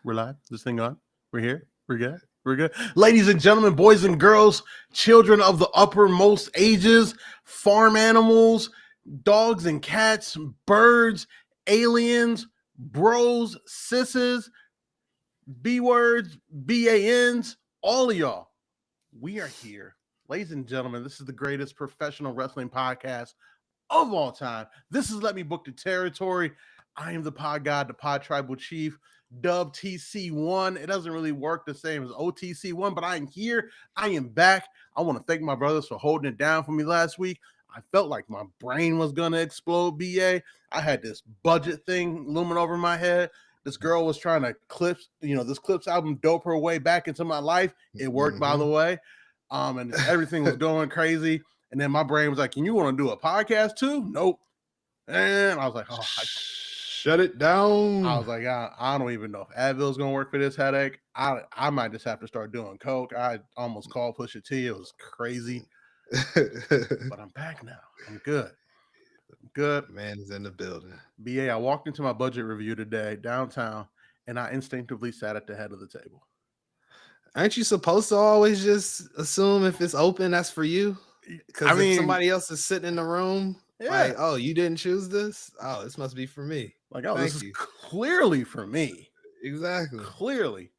We're live. This thing on. We're here. We're good. We're good. Ladies and gentlemen, boys and girls, children of the uppermost ages, farm animals, dogs and cats, birds, aliens, bros, sisses, B words, BANs, all of y'all. We are here. Ladies and gentlemen, this is the greatest professional wrestling podcast of all time. This is Let Me Book the Territory. I am the pod god, the pod tribal chief, Dub TC1. It doesn't really work the same as OTC1, but I am here. I am back. I want to thank my brothers for holding it down for me last week. I felt like my brain was going to explode, BA. I had this budget thing looming over my head. This girl was trying to this Clips album dope her way back into my life. It worked, by the way. And everything was going crazy. And then my brain was like, "Can you want to do a podcast too?" Nope. And I was like, "Oh, shut it down." I was like, I don't even know if Advil's gonna work for this headache. I might just have to start doing coke. I almost called Pusha T. It was crazy, but I'm back now. I'm good. Good. Man is in the building. BA, I walked into my budget review today downtown, and I instinctively sat at the head of the table. Aren't you supposed to always just assume if it's open, that's for you? Because if somebody else is sitting in the room, like, oh, you didn't choose this? Oh, this must be for me. Like, oh, this is clearly for me. Exactly. Clearly.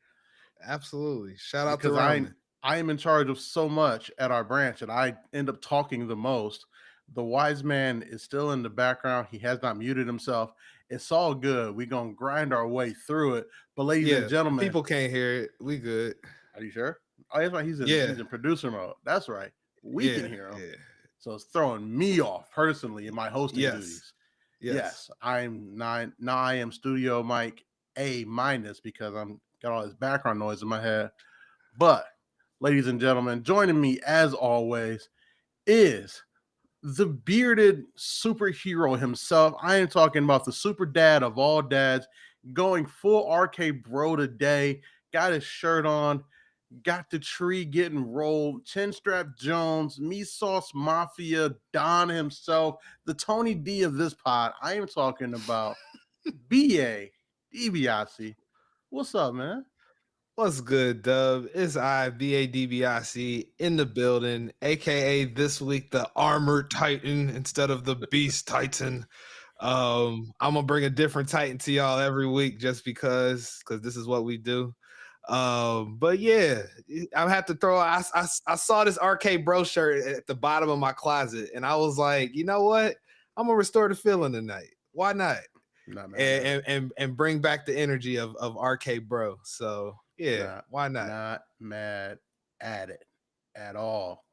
Absolutely. Shout out to Ryan. I am in charge of so much at our branch, and I end up talking the most. The wise man is still in the background. He has not muted himself. It's all good. We're going to grind our way through it. But ladies and gentlemen. People can't hear it. We good. Are you sure? Oh, that's right. He's in producer mode. That's right. We can hear him. Yeah. So it's throwing me off personally in my hosting duties. Yes. I am Studio Mike A- because I'm got all this background noise in my head. But ladies and gentlemen, joining me as always is the bearded superhero himself. I am talking about the super dad of all dads, going full RK bro today. Got his shirt on, got the tree getting rolled. Chinstrap Jones, Me Sauce Mafia, Don himself, the Tony D of this pod. I am talking about BA DiBiase. What's up, man? What's good, Dub? It's BA DiBiase in the building, aka this week the Armored Titan instead of the Beast Titan. I'm gonna bring a different Titan to y'all every week just because this is what we do. But yeah, I have to throw. I saw this RK Bro shirt at the bottom of my closet, and I was like, you know what? I'm gonna restore the feeling tonight. Why not? And bring back the energy of RK Bro. So yeah, why not? Not mad at it at all.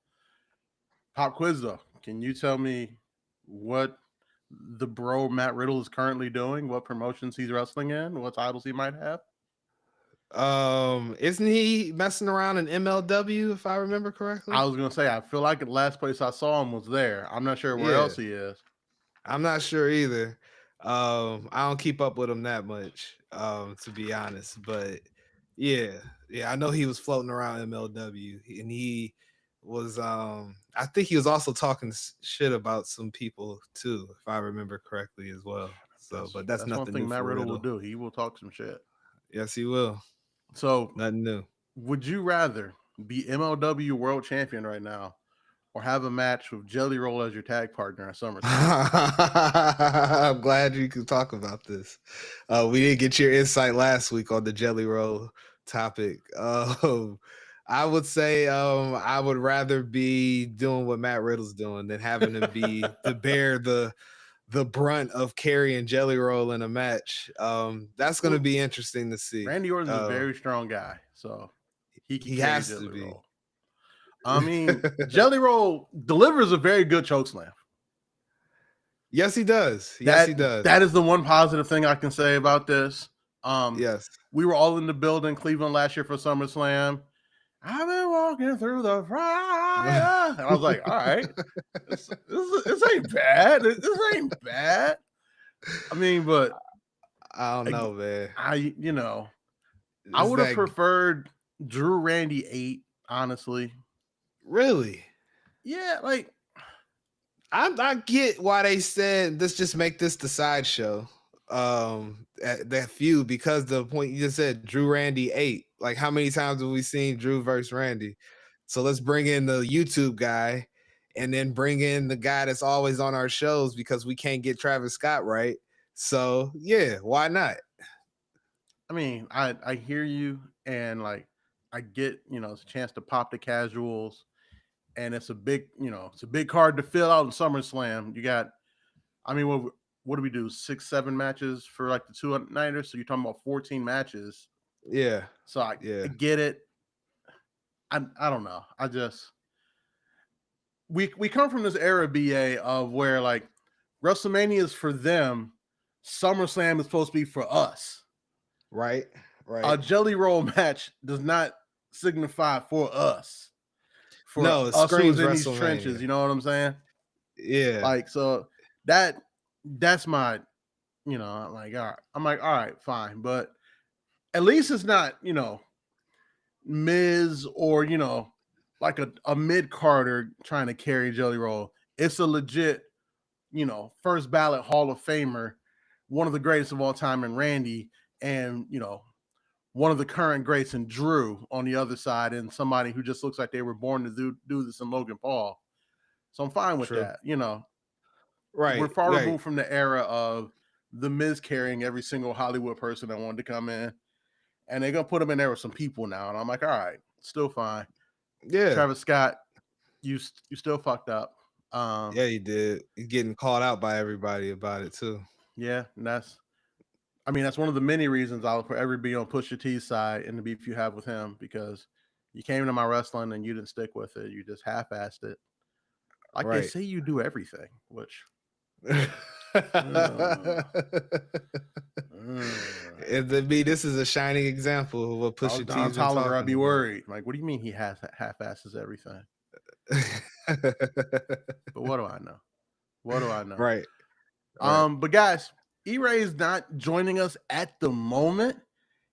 Pop quiz though. Can you tell me what the bro Matt Riddle is currently doing? What promotions he's wrestling in? What titles he might have? Isn't he messing around in MLW if I remember correctly? I was gonna say I feel like the last place I saw him was there. I'm not sure where else he is. I'm not sure either. I don't keep up with him that much, to be honest. But yeah, I know he was floating around MLW, and he was. I think he was also talking shit about some people too, if I remember correctly as well. So, but that's nothing one thing Matt Riddle will do. He will talk some shit. Yes, he will. So nothing new. Would you rather be MLW World Champion right now, or have a match with Jelly Roll as your tag partner at SummerSlam? I'm glad you could talk about this. We didn't get your insight last week on the Jelly Roll topic. I would say I would rather be doing what Matt Riddle's doing than having to be to bear the brunt of carrying Jelly Roll in a match. That's going to be interesting to see. Randy Orton's a very strong guy, so he has to be. Roll. I mean, Jelly Roll delivers a very good chokeslam. Yes, he does. Yes, he does. That is the one positive thing I can say about this. Yes, we were all in the building, Cleveland, last year for SummerSlam. I've been walking through the fire. And I was like, all right, this ain't bad. This ain't bad. I mean, but I don't know, man. I would have preferred Drew Randy 8, honestly. Really? Yeah, like I get why they said let's just make this the sideshow. that feud, because the point you just said, Drew Randy 8. Like, how many times have we seen Drew versus Randy? So let's bring in the YouTube guy, and then bring in the guy that's always on our shows, because we can't get Travis Scott right. So yeah, why not? I mean, I hear you, and like I get, it's a chance to pop the casuals, and it's a big, it's a big card to fill out in SummerSlam. You got, I mean, what do we do? 6, 7 matches for like the 2 nighters. So you're talking about 14 matches. Yeah, So I yeah, get it. I don't know. I just we come from this era, BA, of where like WrestleMania is for them, SummerSlam is supposed to be for us. right, A right. Jelly Roll match does not signify for us. For No, it us who was screams in these trenches, WrestleMania. you know what I'm saying? Yeah, Like, so that's my, I'm like, all right. I'm like, all right, fine. But at least it's not, Miz or, like a mid Carter trying to carry Jelly Roll. It's a legit, first ballot Hall of Famer, one of the greatest of all time in Randy, and, one of the current greats in Drew on the other side, and somebody who just looks like they were born to do this in Logan Paul. So I'm fine with true. that. We're Right, far right. removed from the era of the Miz carrying every single Hollywood person that wanted to come in, and they're gonna put him in there with some people now. And I'm like, all right, still fine. Yeah, Travis Scott, you still fucked up. yeah, he did. He's getting called out by everybody about it too. Yeah, and that's one of the many reasons I'll forever be on Pusha T's side in the beef you have with him, because you came to my wrestling and you didn't stick with it. You just half-assed it. Like they Right. say, you do everything, which And to me, this is a shining example of what if I was Pusha Don T's been Tolliver, I'd talking be about. worried. Like, what do you mean he half-asses everything? But what do I know? What do I know? Right. Right. But guys, E-Ray is not joining us at the moment.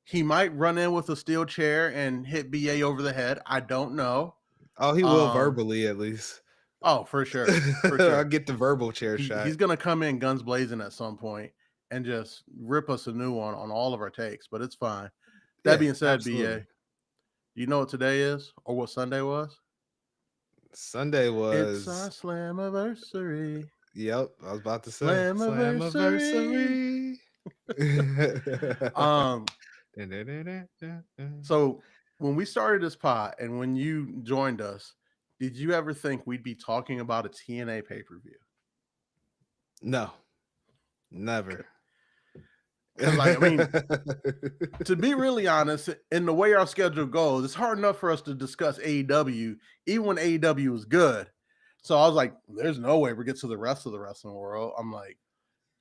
He might run in with a steel chair and hit BA over the head. I don't know. Oh, he will verbally at least. Oh, for sure. For I'll sure. get the verbal chair shot. He's gonna come in guns blazing at some point and just rip us a new one on all of our takes, but it's fine. That Yeah, being said, absolutely. BA, you know what today is or what Sunday was? Sunday It's our was. Slamiversary. Yep, I was about to say Slamiversary. Slamiversary. So when we started this pod and when you joined us, did you ever think we'd be talking about a TNA pay-per-view? No, never. Because, like, I mean, to be really honest, in the way our schedule goes, it's hard enough for us to discuss AEW, even when AEW is good. So I was like, there's no way we get to the rest of the wrestling world. I'm like,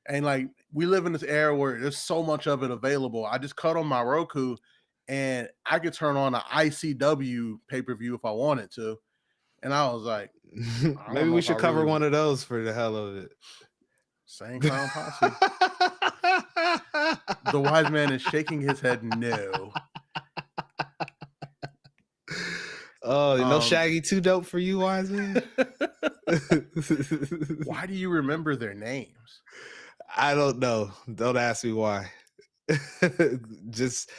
and like, we live in this era where there's so much of it available. I just cut on my Roku and I could turn on an ICW pay-per-view if I wanted to. And I was like, I maybe don't know we if I should cover really one of those for the hell of it. Same Clown Posse. The wise man is shaking his head no. Oh, no Shaggy too dope for you, wise man? Why do you remember their names? I don't know. Don't ask me why. Just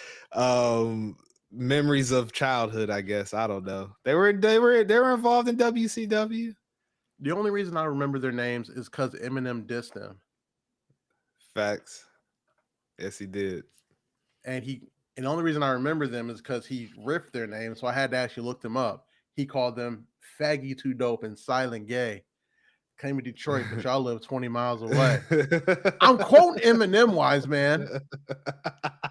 memories of childhood, I guess. I don't know. They were involved in WCW. The only reason I remember their names is because Eminem dissed them. Facts. Yes, he did. And the only reason I remember them is because he riffed their names, so I had to actually look them up. He called them Faggy Too Dope and Silent Gay. Came to Detroit, but y'all live 20 miles away. I'm quoting Eminem, wise man.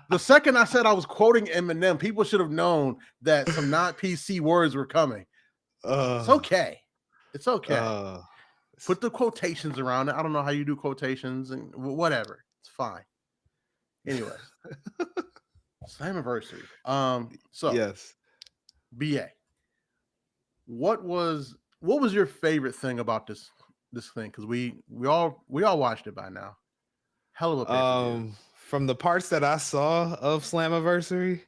The second I said I was quoting Eminem, people should have known that some not PC words were coming. It's okay. It's okay. Put the quotations around it. I don't know how you do quotations and whatever. It's fine. Anyways, Slamiversary. So yes, BA, what was your favorite thing about this thing? Because we all watched it by now. Hell of a pay-per-view. From the parts that I saw of Slamiversary,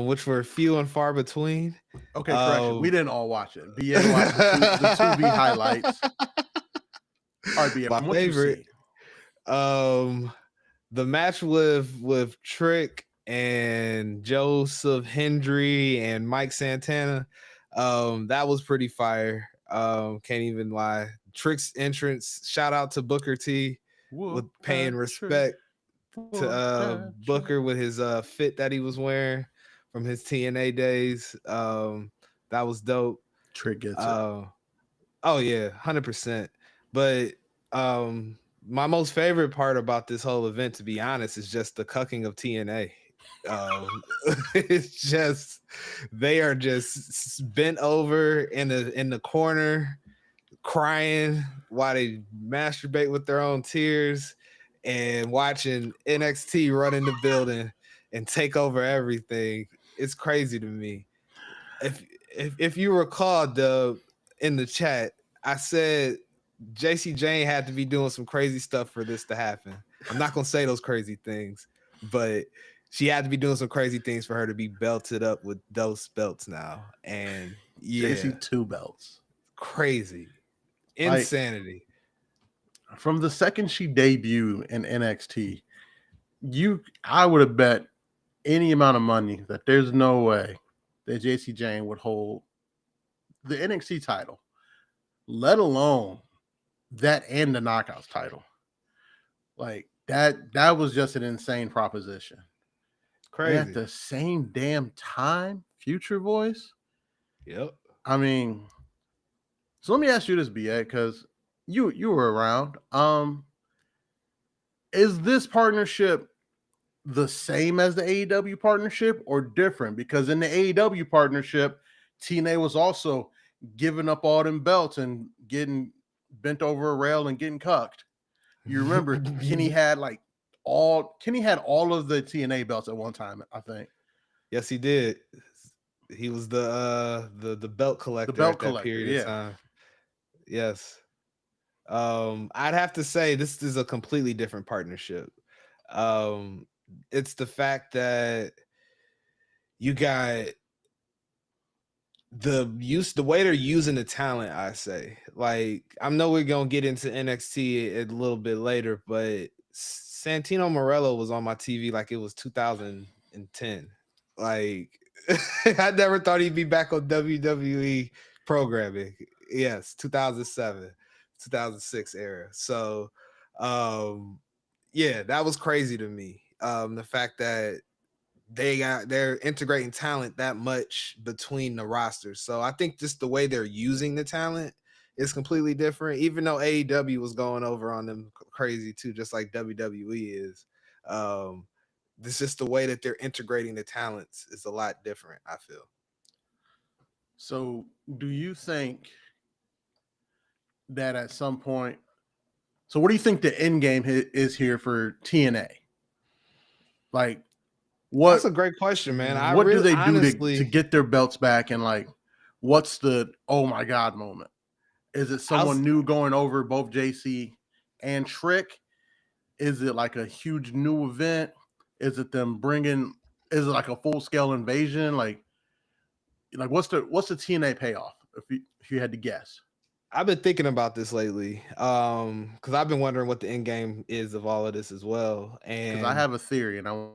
which were few and far between. Okay, correction. We didn't all watch it. BA watched the 2B highlights. All right, BA, My from what favorite. you see. the match with Trick and Joseph Hendry and Mike Santana, that was pretty fire. Can't even lie. Trick's entrance, shout out to Booker T with Whoop paying that trick. respect to Whoop that trick. Booker with his fit that he was wearing from his TNA days. That was dope. Trick gets it. Uh, oh yeah, 100%. But my most favorite part about this whole event, to be honest, is just the cucking of TNA. It's just they are just bent over in the corner, crying while they masturbate with their own tears, and watching NXT run in the building and take over everything. It's crazy to me. If you recall, in the chat, I said JC Jane had to be doing some crazy stuff for this to happen. I'm not gonna say those crazy things, but she had to be doing some crazy things for her to be belted up with those belts now. And yeah, JC 2 belts. crazy, Like insanity. from the second she debuted in NXT, I would have bet any amount of money that there's no way that JC Jane would hold the NXT title, let alone that and the Knockouts title. Like that was just an insane proposition. And at Crazy. the same damn time, Future Voice. Yep. I mean, so let me ask you this, BA, because you were around. Is this partnership the same as the AEW partnership or different? Because in the AEW partnership, TNA was also giving up all them belts and getting bent over a rail and getting cucked. You remember Kenny had all of the TNA belts at one time, I think. Yes, he did. He was the belt The collector belt at that collector, period of yeah. time. Yes. I'd have to say this is a completely different partnership. Um, it's the fact that you got the way they're using the talent. I say, like, I know we're gonna get into NXT a little bit later, but Santino Morello was on my TV like it was 2010. Like, I never thought he'd be back on WWE programming. Yes, 2007, 2006 era. So, um, yeah, that was crazy to me. The fact that they're integrating talent that much between the rosters. So I think just the way they're using the talent is completely different. Even though AEW was going over on them crazy too, just like WWE is. Um, this just the way that they're integrating the talents is a lot different, I feel. So, do you think that at some point? So, what do you think the end game is here for TNA? Like, That's what a great question, man. I what do really they do to honestly get their belts back? And like, what's the oh my god moment? Is it I was someone new going over both JC and Trick? Is it like a huge new event? Is it them bringing? Is it like a full scale invasion? Like what's the TNA payoff if you had to guess? I've been thinking about this lately. Because I've been wondering what the end game is of all of this as well. Because I And have a theory, and I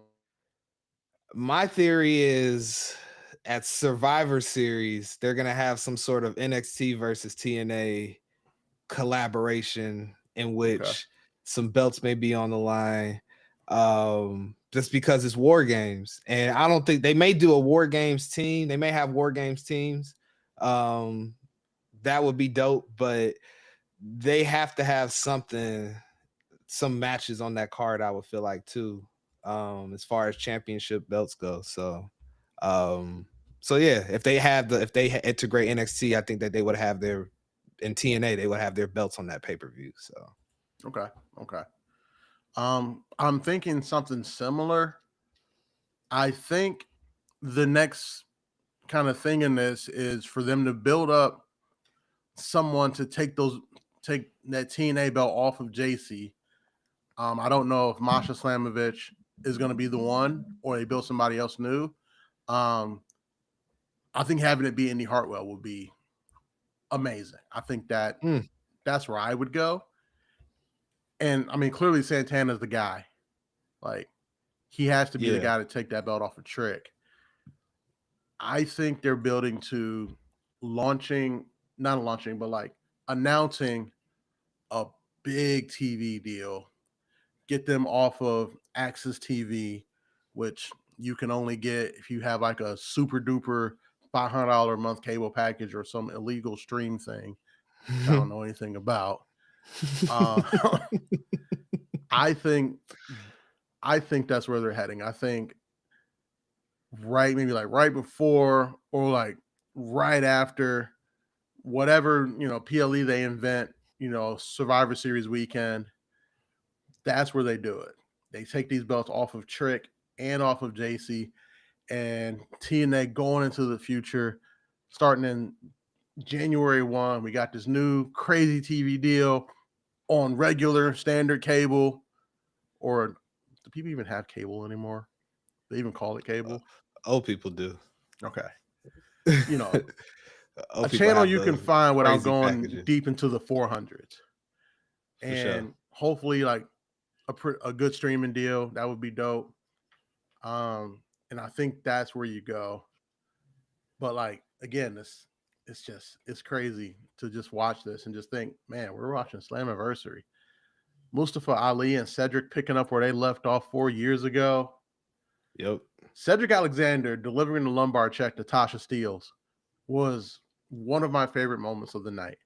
my theory is at Survivor Series, they're gonna have some sort of NXT versus TNA collaboration in okay. which some belts may be on the line. Just because it's war games. And I don't think they may do a war games team. They may have war games teams. Um, that would be dope, but they have to have some matches on that card, I would feel like too, as far as championship belts go. Um, so yeah, if they integrate NXT, I think that they would have their in TNA, they would have their belts on that pay-per-view. So Okay. Okay. I'm thinking something similar. I think the next kind of thing in this is for them to build up someone to take that TNA belt off of JC. I don't know if Masha Slamovich is going to be the one or they build somebody else new. Um, I think having it be Indy Hartwell would be amazing. I think that's where I would go. And I mean, clearly Santana's the guy. Like he has to be the Yeah. guy to take that belt off of Trick. I think they're building to launching, not launching, but like announcing a big TV deal. Get them off of Access TV, which you can only get if you have like a super duper $500 a month cable package or some illegal stream thing, which I don't know anything about. Uh, I think I think that's where they're heading. I think maybe like right before or like right after whatever, PLE they invent, Survivor Series weekend, that's where they do it. They take these belts off of Trick and off of JC and TNA going into the future, starting in January 1. We got this new crazy TV deal on regular standard cable, or do people even have cable anymore? They even call it cable? Old people do. Okay. A Old people channel have you can the find without crazy going packages deep into the 400s. for sure. And hopefully like a good streaming deal. That would be dope. And I think that's where you go. But like again, it's crazy to just watch this and just think, man, we're watching Slamiversary. Mustafa Ali and Cedric picking up where they left off 4 years ago. Yep. Cedric Alexander delivering the lumbar check to Tasha Steeles was one of my favorite moments of the night.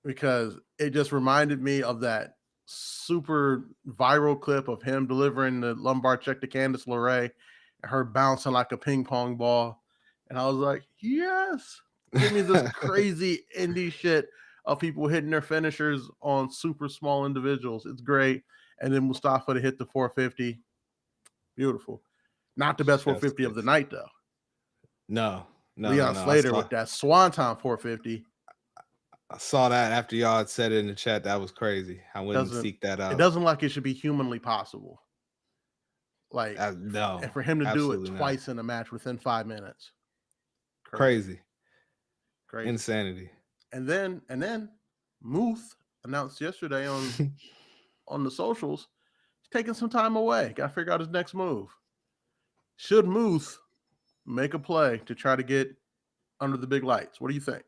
Because it just reminded me of that super viral clip of him delivering the lumbar check to Candice LeRae and her bouncing like a ping pong ball. And I was like, yes, give me this crazy indie shit of people hitting their finishers on super small individuals. It's great. And then Mustafa to hit the 450. Beautiful. Not the best 450 of the night, though. No. Leon Slater with that Swanton 450. I saw that after y'all had said it in the chat. That was crazy. I wouldn't seek that out. It doesn't like it should be humanly possible. Like, no. And for him to do it twice in a match within 5 minutes. Crazy. Insanity. And then Muth announced yesterday on the socials, he's taking some time away. Got to figure out his next move. Should Muth make a play to try to get under the big lights? What do you think?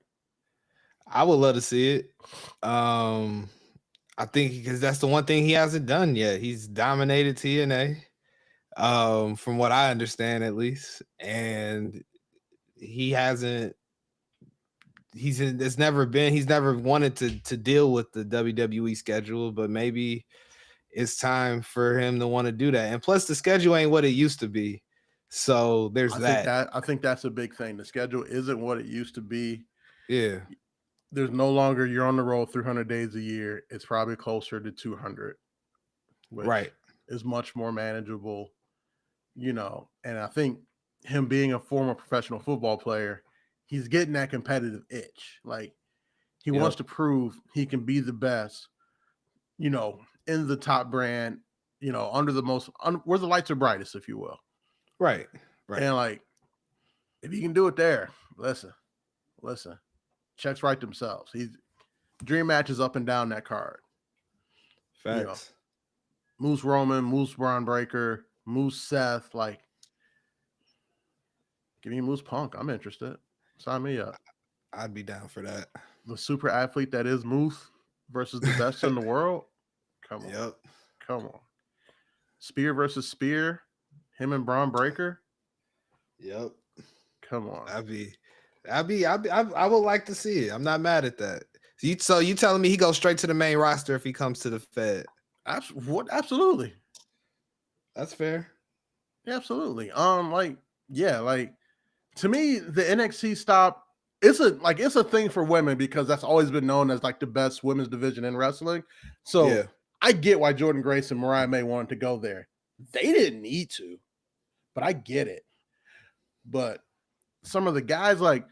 I would love to see it. I think because that's the one thing he hasn't done yet. He's dominated TNA, from what I understand at least, and he's never wanted to deal with the WWE schedule, but maybe it's time for him to want to do that. And plus, the schedule ain't what it used to be. So there's that. I think that's a big thing. The schedule isn't what it used to be. Yeah. There's no longer you're on the road 300 days a year. It's probably closer to 200, which is much more manageable, And I think him being a former professional football player, he's getting that competitive itch. Like he wants to prove he can be the best, in the top brand, under the where the lights are brightest, if you will. Right. And like, if he can do it there, listen, checks write themselves. He's dream matches up and down that card. Facts. Moose Roman, Moose Braun Breaker, Moose Seth, like, give me Moose Punk. I'm interested. Sign me up. I'd be down for that. The super athlete that is Moose versus the best in the world. Come on. Yep. Come on. Spear versus Spear. Him and Braun Breaker. Yep. Come on. I would like to see it. I'm not mad at that. So you telling me he goes straight to the main roster if he comes to the Fed? Absolutely. That's fair. Yeah, absolutely. To me, the NXT stop, it's a thing for women because that's always been known as like the best women's division in wrestling. So I get why Jordan Grace and Mariah May wanted to go there. They didn't need to, but I get it. But some of the guys like,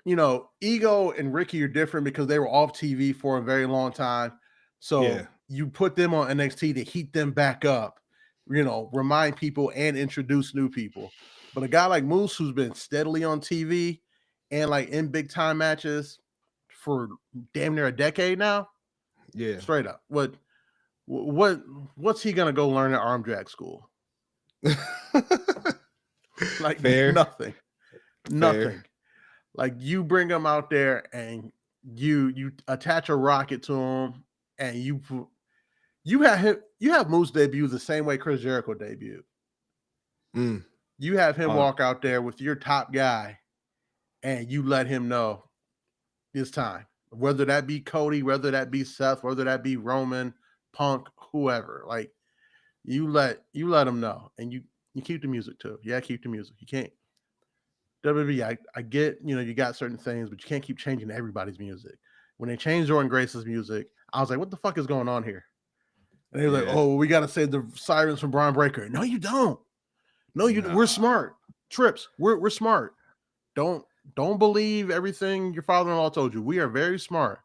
Ego and Ricky are different because they were off TV for a very long time. So you put them on NXT to heat them back up, remind people and introduce new people. But a guy like Moose, who's been steadily on TV and like in big time matches for damn near a decade now. Yeah. Straight up. What's he gonna go learn at arm drag school? Like Fair, nothing, fair. nothing. Like you bring him out there and you attach a rocket to him and you have Moose debut the same way Chris Jericho debuted. Mm. You have him Uh, walk out there with your top guy and you let him know it's time. Whether that be Cody, whether that be Seth, whether that be Roman, Punk, whoever. Like you let him know and you keep the music too. Yeah, keep the music. You can't WWE, I get, you got certain things, but you can't keep changing everybody's music. When they changed Jordan Grace's music, I was like, what the fuck is going on here? And they were like, yeah. oh, we got to save the sirens from Braun Breaker. No, you don't. No, Nah. we're smart. Trips, we're smart. Don't believe everything your father-in-law told you. We are very smart.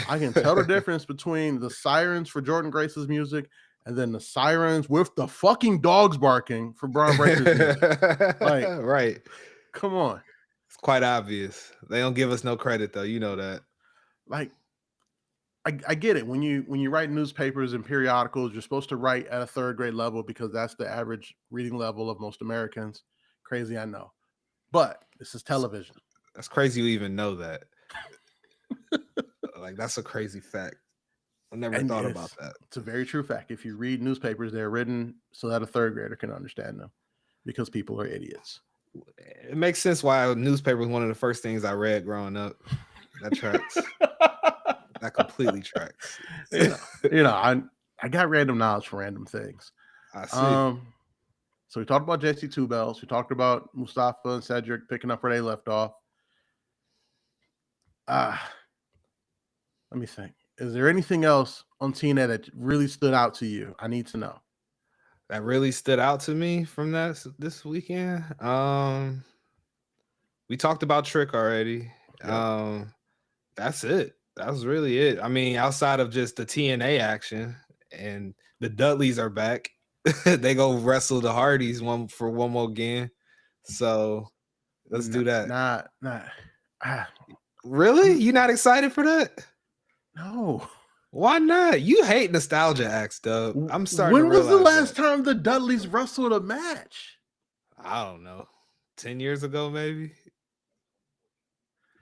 I can tell the difference between the sirens for Jordan Grace's music and then the sirens with the fucking dogs barking for Braun Breaker's music. Like, right. come on. It's quite obvious. They don't give us no credit though. You know that. Like, I get it. When you write newspapers and periodicals, you're supposed to write at a third grade level because that's the average reading level of most Americans. Crazy, I know. But this is television. That's crazy you even know that. Like, that's a crazy fact. I never thought about that. It's a very true fact. If you read newspapers, they're written so that a third grader can understand them because people are idiots. It makes sense why a newspaper was one of the first things I read growing up. That tracks. That completely tracks. I got random knowledge for random things. I see. So we talked about JC Two Bells. We talked about Mustafa and Cedric picking up where they left off. Let me think. Is there anything else on TNA that really stood out to you? I need to know. That really stood out to me from this weekend. We talked about Trick already. Yep. That's it. That was really it. I mean, outside of just the TNA action, and the Dudleys are back. They go wrestle the Hardys one more game. So let's do that. Really? You not excited for that? No. Why not? You hate nostalgia acts, Dub. I'm starting to When was realize the last that. time the Dudleys wrestled a match? I don't know. 10 years ago, maybe.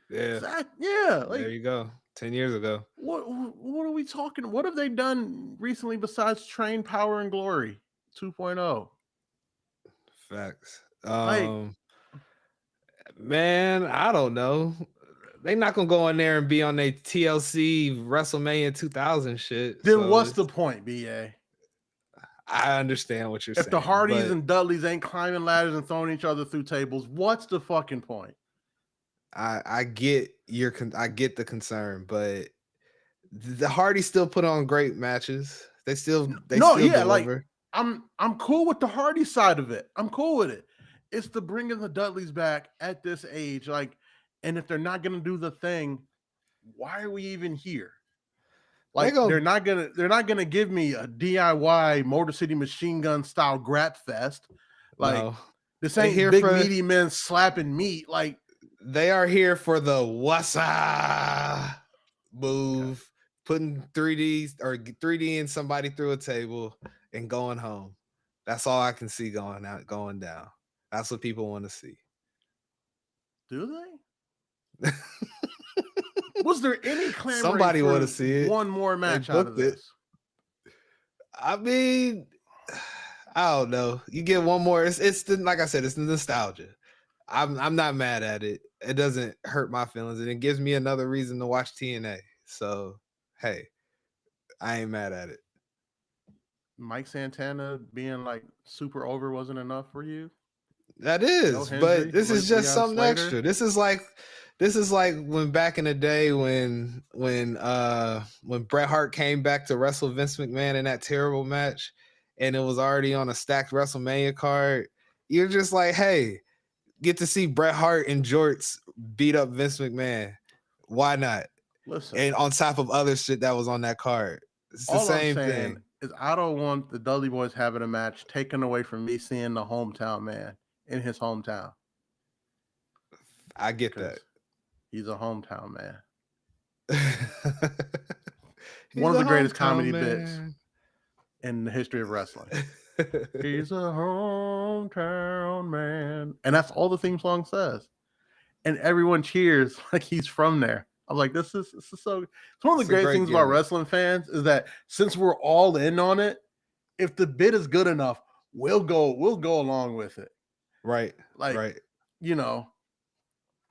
Yeah. Yeah. There you go. 10 years ago. What are we talking? What have they done recently besides Train Power and Glory 2.0? Facts. Man, I don't know. They not gonna go in there and be on their TLC WrestleMania 2000 shit. Then what's the point, BA? I understand what you're saying. If the Hardys and Dudleys ain't climbing ladders and throwing each other through tables, what's the fucking point? I get the concern, but the Hardys still put on great matches. They still deliver. Like I'm cool with the Hardy side of it. I'm cool with it. It's the bringing the Dudleys back at this age, like, and if they're not gonna do the thing, why are we even here? Like they're not gonna give me a DIY Motor City Machine Gun style Grap Fest. Like no, this ain't big meaty men slapping meat. Like they are here for the wassa move, putting 3D in somebody through a table and going home. That's all I can see going down. That's what people want to see. Do they? Was there any clamoring? Somebody want to see it. One more match out of this. I mean, I don't know. You get one more. It's like I said, it's the nostalgia. I'm not mad at it. It doesn't hurt my feelings, and it gives me another reason to watch TNA. So, hey, I ain't mad at it. Mike Santana being like super over wasn't enough for you? That is, but this is just something extra. This is like when back in the day when Bret Hart came back to wrestle Vince McMahon in that terrible match, and it was already on a stacked WrestleMania card. You're just like, hey, get to see Bret Hart and jorts beat up Vince McMahon. Why not? Listen, and on top of other shit that was on that card, it's the same thing. Is I don't want the Dudley Boys having a match taken away from me seeing the hometown man in his hometown. I get that. He's a hometown man. One of the greatest comedy bits in the history of wrestling. He's a hometown man. And that's all the theme song says. And everyone cheers like he's from there. I'm like, this is so. It's one of the It's a great great things about gimmick. wrestling fans is that since we're all in on it, if the bit is good enough, we'll go along with it. Right. Like, Right. you know,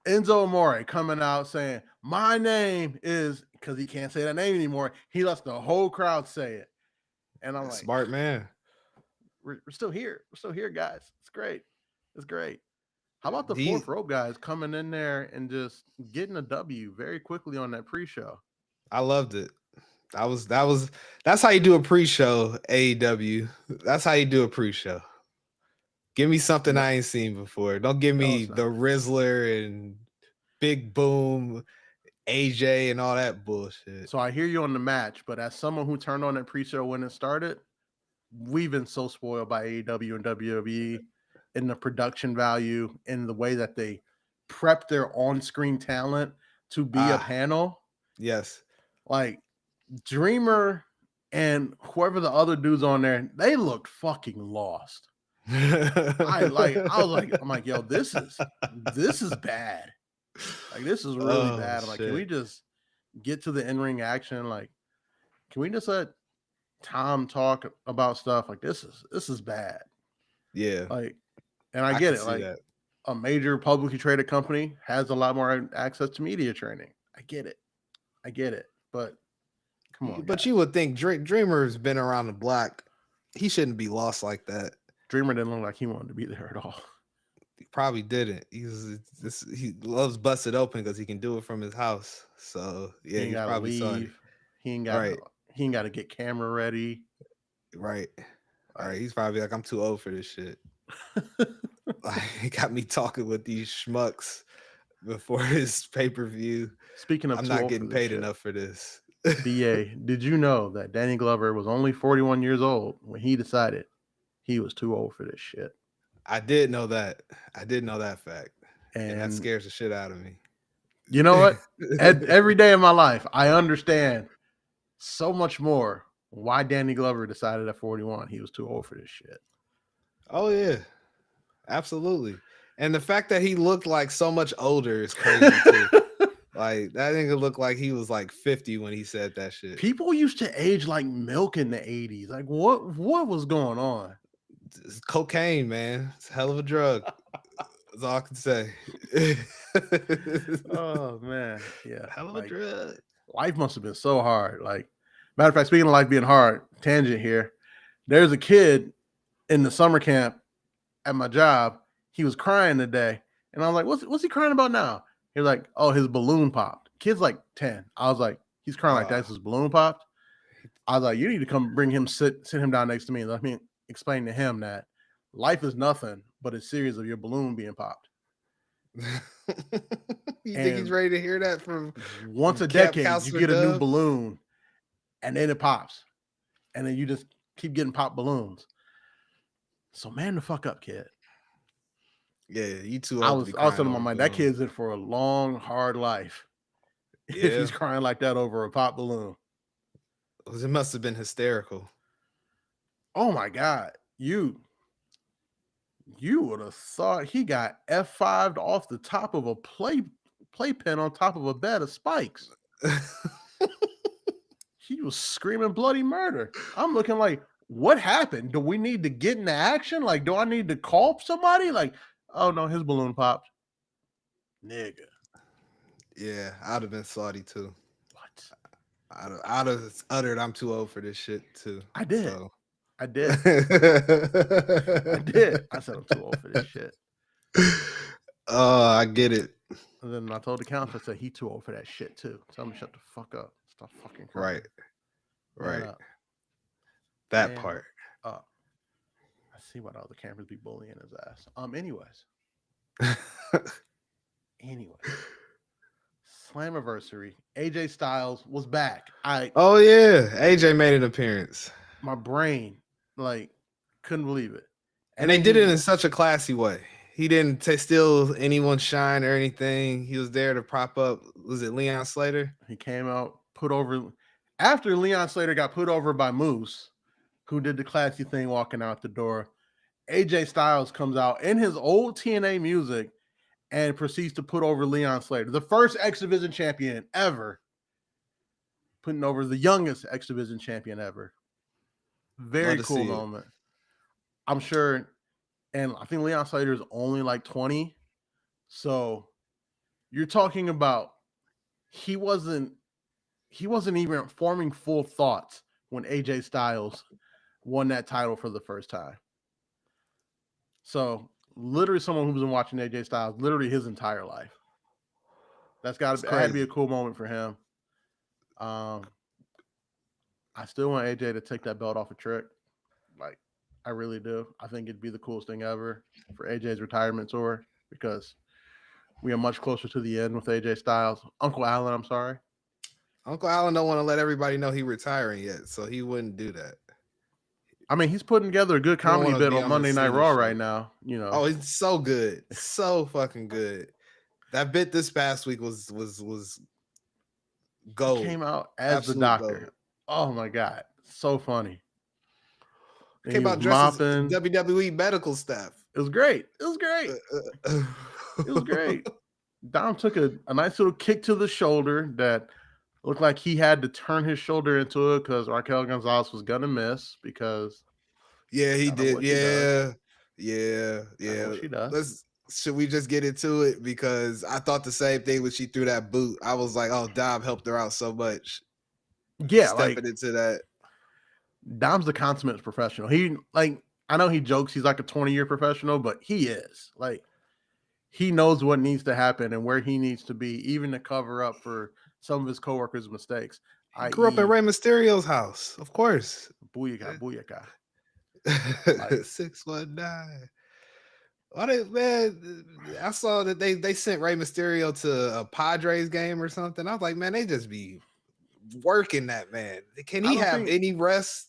Enzo Amore coming out saying, my name is, because he can't say that name anymore. He lets the whole crowd say it. And I'm like, Smart man. we're still here. We're still here, guys. It's great. It's great. How about the These fourth rope guys coming in there and just getting a W very quickly on that pre-show? I loved it. That's how you do a pre-show, AEW. That's how you do a pre-show. Give me something No. I ain't seen before. Don't give No, me it's not. the Rizzler and Big Boom, AJ, and all that bullshit. So I hear you on the match, but as someone who turned on that pre-show when it started, we've been so spoiled by AEW and WWE in the production value, in the way that they prep their on-screen talent to be a panel. Yes. Like Dreamer and whoever the other dudes on there, they looked fucking lost. I'm like, yo, this is bad. Like, this is really bad. I'm like, can we just get to the in-ring action? Like, can we just let Tom talk about stuff? Like, this is bad. Yeah. Like, and I get it. Like, that. a major publicly traded company has a lot more access to media training. I get it. But come on, But guys. you would think Dreamer's been around the block. He shouldn't be lost like that. Dreamer didn't look like he wanted to be there at all. He probably didn't. He loves busted open because he can do it from his house. So yeah, He ain't he's gotta probably sorry. leave. He ain't got to get camera ready. Right. All right. He's probably like, I'm too old for this shit. Like, he got me talking with these schmucks before his pay-per-view. Speaking of, I'm not getting paid enough for this. BA, did you know that Danny Glover was only 41 years old when he decided he was too old for this shit? I did know that. I did know that fact. And that And scares the shit out of me. you know what? Every day of my life, I understand so much more why Danny Glover decided at 41 he was too old for this shit. Oh, yeah. Absolutely. And the fact that he looked like so much older is crazy, too. Like, that nigga looked like he was like 50 when he said that shit. People used to age like milk in the 80s. Like, what was going on? It's cocaine, man. It's a hell of a drug. That's all I can say. Oh, man. Yeah. Hell of a drug. Life must have been so hard. Like, matter of fact, speaking of life being hard, tangent here. There's a kid in the summer camp at my job. He was crying today. And I was like, what's he crying about now? He was like, oh, his balloon popped. Kid's like 10. I was like, he's crying like that's his balloon popped. I was like, you need to come bring him, sit him down next to me and let me explain to him that life is nothing but a series of your balloon being popped. You think he's ready to hear that from once a decade? You get a new balloon and then it pops, and then you just keep getting pop balloons. So man the fuck up, kid. Yeah, you too I old. was telling my mind that kid's in for a long, hard life. Yeah. If he's crying like that over a pop balloon. It must have been hysterical. Oh my God. You would have thought he got F5'd off the top of a playpen on top of a bed of spikes. He was screaming bloody murder. I'm looking like, what happened? Do we need to get into action? Like, do I need to call somebody? Like, oh no, his balloon popped. Nigga. Yeah, I'd have been salty too. What? I'd have uttered, I'm too old for this shit too. I did. So. I did. I said I'm too old for this shit. Oh, I get it. And then I told the counselor, I said he too old for that shit too. Tell him to shut the fuck up. Stop fucking crying. Right. That part. I see why all the cameras be bullying his ass. Anyways. Slamiversary. AJ Styles was back. Oh yeah, AJ made an appearance. My brain couldn't believe it. And they did it in such a classy way. He didn't steal anyone's shine or anything. He was there to prop up. Was it Leon Slater? He came out, put over after Leon Slater got put over by Moose, who did the classy thing walking out the door. AJ Styles comes out in his old TNA music and proceeds to put over Leon Slater, the first X Division champion ever, putting over the youngest X Division champion ever. Very cool moment. I'm sure, and I think Leon Slater is only like 20. So you're talking about he wasn't even forming full thoughts when AJ Styles won that title for the first time. So literally someone who's been watching AJ Styles literally his entire life. That had to be a cool moment for him. I still want AJ to take that belt off of Trick. Like, I really do. I think it'd be the coolest thing ever for AJ's retirement tour because we are much closer to the end with AJ Styles. Uncle Allen, I'm sorry. Uncle Allen don't want to let everybody know he's retiring yet, so he wouldn't do that. I mean, he's putting together a good comedy bit on Monday Night Raw right now. You know. Oh, it's so good, so fucking good. That bit this past week was gold. He came out as absolute the doctor. Gold. Oh my god, so funny. And came out dressed as WWE medical staff. It was great. It was great. It was great. Dom took a nice little kick to the shoulder that looked like he had to turn his shoulder into it because Raquel Gonzalez was gonna miss because he did. Yeah. She does. Should we just get into it? Because I thought the same thing when she threw that boot. I was like, oh, Dom helped her out so much. Yeah, stepping into that. Dom's the consummate professional. I know he jokes he's like a 20-year professional, but he is. Like, he knows what needs to happen and where he needs to be, even to cover up for some of his coworkers' mistakes. I grew up at Rey Mysterio's house, of course. Booyaka. 619. Man, I saw that they sent Rey Mysterio to a Padres game or something. I was like, man, they just be working that man. Can he have any rest?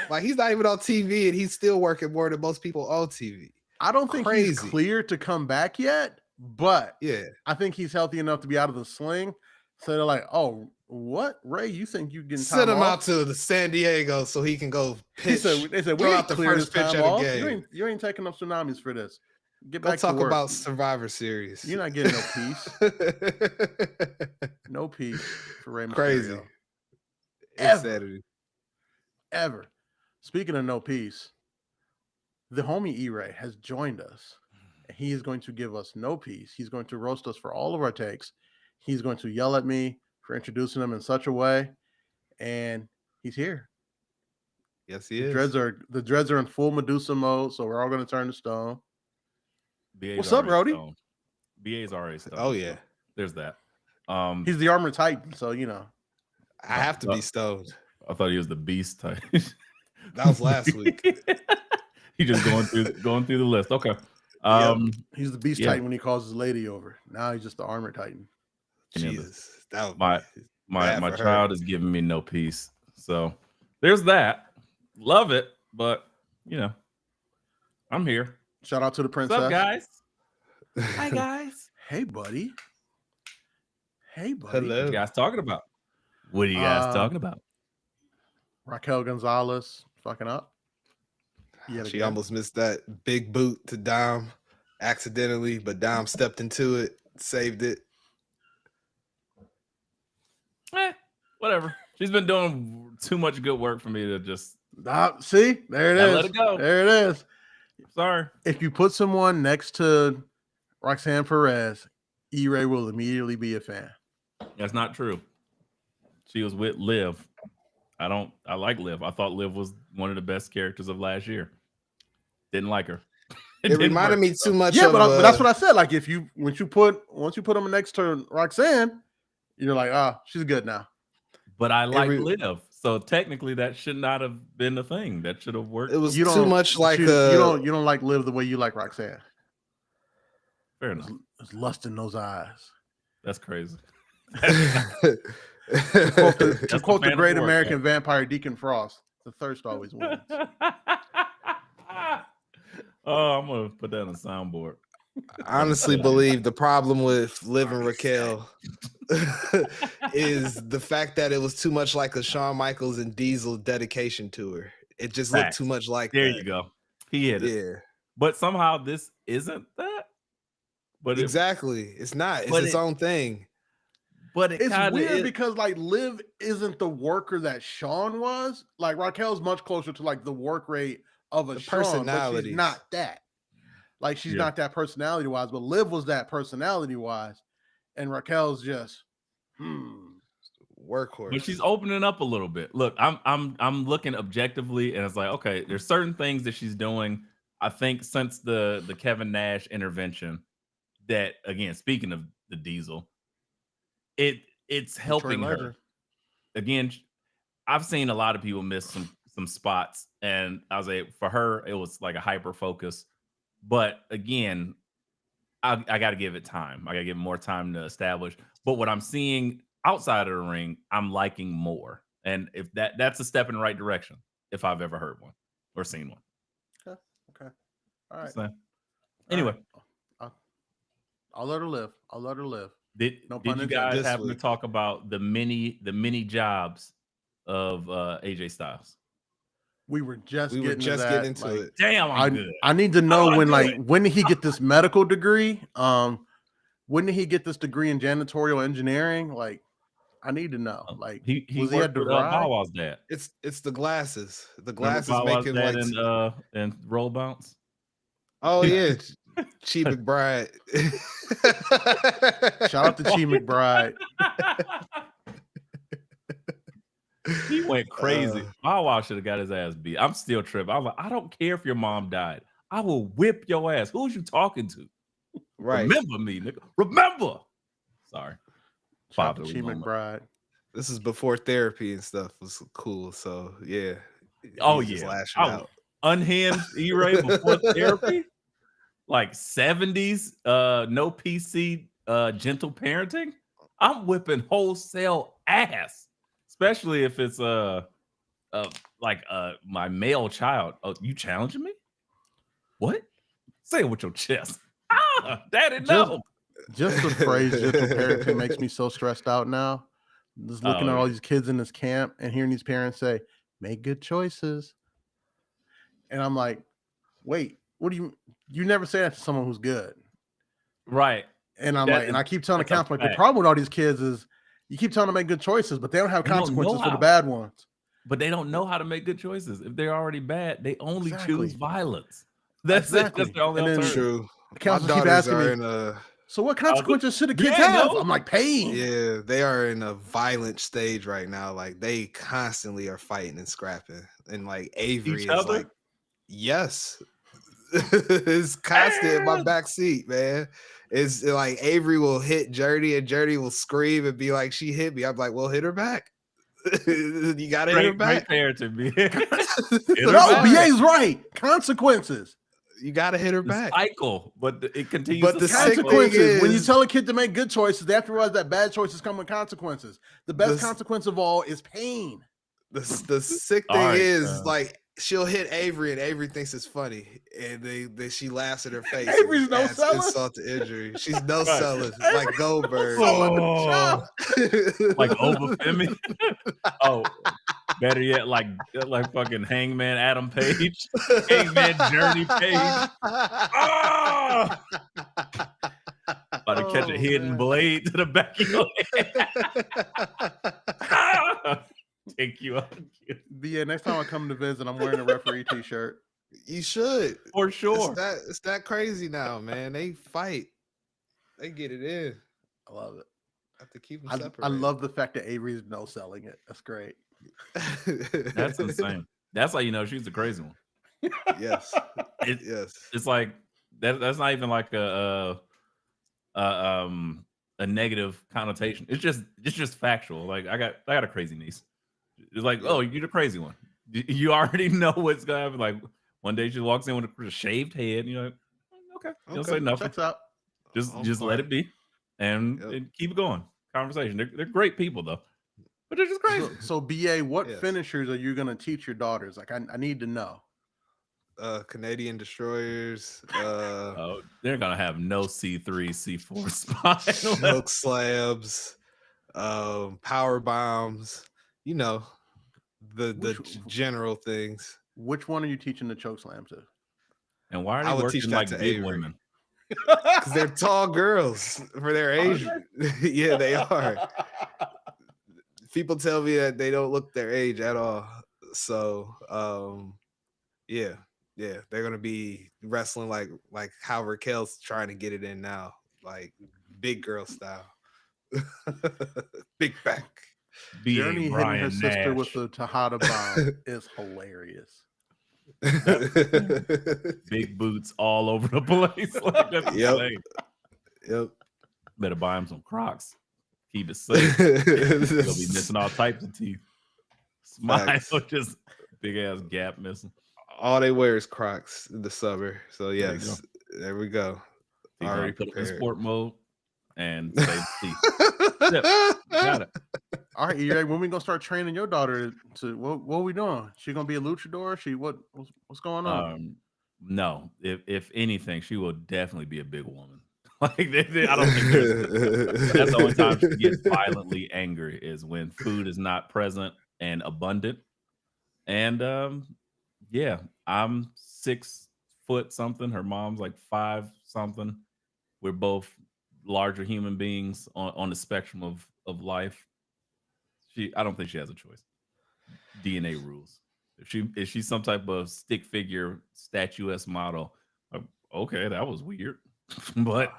Like, he's not even on TV and he's still working more than most people on TV. I don't think he's clear to come back yet, but yeah, I think he's healthy enough to be out of the sling. So they're like, oh, what? Ray, you think you can send him out to the San Diego so he can go pitch? They said we out the first pitch of the game. You ain't taking up tsunamis for this. Get back to work. Talk about Survivor Series. You're not getting no peace. No peace for Rey Mysterio. Crazy. Ever. Speaking of no peace, the homie E-Ray has joined us. He is going to give us no peace. He's going to roast us for all of our takes. He's going to yell at me for introducing him in such a way, and he's here. Yes, he is. The dreads are in full Medusa mode, so we're all going to turn to stone. What's up, Brody? BA's already stoned. Oh yeah, there's that. He's the armored titan, so you know. I have to be stoned. I thought he was the beast type. That was last week. He just going through the list. Okay. He's the beast titan when he calls his lady over. Now he's just the armored titan. Jesus, my child is giving me no peace. So there's that. Love it, but you know, I'm here. Shout out to the princess. What's up, guys? Hi, guys. Hey, buddy. Hello. What are you guys talking about? What are you guys talking about? Raquel Gonzalez fucking up. She almost missed that big boot to Dom accidentally, but Dom stepped into it, saved it. Whatever. She's been doing too much good work for me to just see. There it is. Let it go. There it is. Sorry. If you put someone next to Roxanne Perez, E-Ray will immediately be a fan. That's not true. She was with Liv. I like Liv. I thought Liv was one of the best characters of last year. Didn't like her. It reminded me too much. Yeah, but that's what I said. Like, once you put them next to Roxanne, you're like, she's good now. But I like Liv, so technically that should not have been the thing. That should have worked. It was too much like you don't like Liv the way you like Roxanne. Fair enough. There's lust in those eyes. That's crazy. To quote the great American vampire Deacon Frost, the thirst always wins. Oh, I'm gonna put that on the soundboard. I honestly believe the problem with Liv and Raquel is the fact that it was too much like a Shawn Michaels and Diesel dedication tour. It just looked too much like there that. you go. He hit it. Yeah. But somehow this isn't that. But exactly. It's not. It's its own thing. But it's weird because like Liv isn't the worker that Sean was. Like Raquel's much closer to like the work rate of a Sean, but she's not that. Like she's not that personality wise, but Liv was that personality wise, and Raquel's just workhorse. But she's opening up a little bit. Look, I'm looking objectively, and it's like, okay, there's certain things that she's doing. I think since the Kevin Nash intervention, that again, speaking of the Diesel, it's helping her. Again, I've seen a lot of people miss some spots, and I was like, for her, it was like a hyper focus. But again, I got to give it time. I got to give it more time to establish. But what I'm seeing outside of the ring, I'm liking more. And if that's a step in the right direction, if I've ever heard one or seen one. Okay. All right. So, anyway, I'll let her live. I'll let her live. Did you guys happen to talk about the mini jobs of AJ Styles? We were just getting into it. Damn, I'm good. I need to know when did he get this medical degree? When did he get this degree in janitorial engineering? Like, I need to know. Like, he worked with Bow Wow's dad. It's the glasses. The Remember glasses make him like and roll bounce. Oh yeah, Chi McBride. Shout out to Chi McBride. He went crazy. Bow Wow should have got his ass beat. I'm still tripping. I'm like, I don't care if your mom died. I will whip your ass. Who's you talking to? Right. Remember me, nigga. Remember. Sorry. Shout out to Chi McBride. This is before therapy and stuff was cool. So yeah. Oh yeah. Unhinged E-Ray before therapy. Like 70s, no PC, gentle parenting. I'm whipping wholesale ass. Especially if it's my male child. Oh, you challenging me? What? Say it with your chest. Daddy, no. Just the phrase gentle parenting makes me so stressed out now. Just looking at all these kids in this camp and hearing these parents say, make good choices. And I'm like, wait, what do you never say that to someone who's good. Right. And I'm and I keep telling the counselor, the problem with all these kids is you keep telling them to make good choices, but they don't have consequences for the bad ones. But they don't know how to make good choices. If they're already bad, they only choose violence. That's it. That's the only alternative. True. The counselor keep asking me, so what consequences should the kids have? I'm like, pain. Yeah, they are in a violent stage right now. Like they constantly are fighting and scrapping. And like Avery is like, yes. It's constant in my back seat, man. It's like Avery will hit Journey and Journey will scream and be like, she hit me. I'm like, well, hit her back. You gotta hit her back. Great parenting, no, BA's right. Consequences. You gotta hit her back. Cycle, but it continues. But the consequences. When you tell a kid to make good choices, they have to realize that bad choices come with consequences. The best consequence of all is pain. The sick thing is like she'll hit Avery and Avery thinks it's funny and then she laughs at her face. Avery's no selling. Insult to injury. She's no selling like Goldberg. Like Obafemi. Oh, better yet, like fucking Hangman Adam Page, Hangman Journey Page. Oh! About to catch a hidden blade to the back of your head. Take you out. Yeah, next time I come to visit, I'm wearing a referee t-shirt. You should. For sure. It's that crazy now, man. They fight. They get it in. I love it. I have to keep them separate. I love the fact that Avery's no selling it. That's great. That's insane. That's how you know she's the crazy one. Yes. Yes. It's like that's not even like a negative connotation. It's just factual. Like I got a crazy niece. It's like, oh, you're the crazy one. You already know what's gonna happen. Like one day she walks in with a shaved head, and you're like, okay. You don't say nothing. Checks out. Just let it be, and keep it going. Conversation. They're great people though, but they're just crazy. So BA, what finishers are you gonna teach your daughters? Like I need to know. Canadian destroyers. They're gonna have no C3, C4 spine. Choke slabs, power bombs. You know, the general things. Which one are you teaching the choke slam to? And why are I they would teach working that like to big Avery. women? Because they're tall girls for their age. Yeah, they are. People tell me that they don't look their age at all. So, yeah, they're gonna be wrestling like how Raquel's trying to get it in now, like big girl style, big back. B.A. Journey hitting her Brian sister Nash. with the Tejada bomb is hilarious. Big boots all over the place. Like, that's insane. Yep. Better buy him some Crocs. Keep it safe. You'll be missing all types of teeth. Smile, Facts. just big ass gap missing. All they wear is Crocs in the summer. So There you yes, there we go. Teeth Already put it in prepared. sport mode and save teeth. Yep, got it. All right, E-Ray, when we gonna start training your daughter to what are we doing? She gonna be a luchador? What's going on? No, if anything, she will definitely be a big woman. Like I don't think that's the only time she gets violently angry is when food is not present and abundant. And yeah, I'm 6 foot something. Her mom's like 5 something. We're both larger human beings on the spectrum of life. I don't think she has a choice. DNA rules. If she's some type of stick figure statuesque model, okay, that was weird. But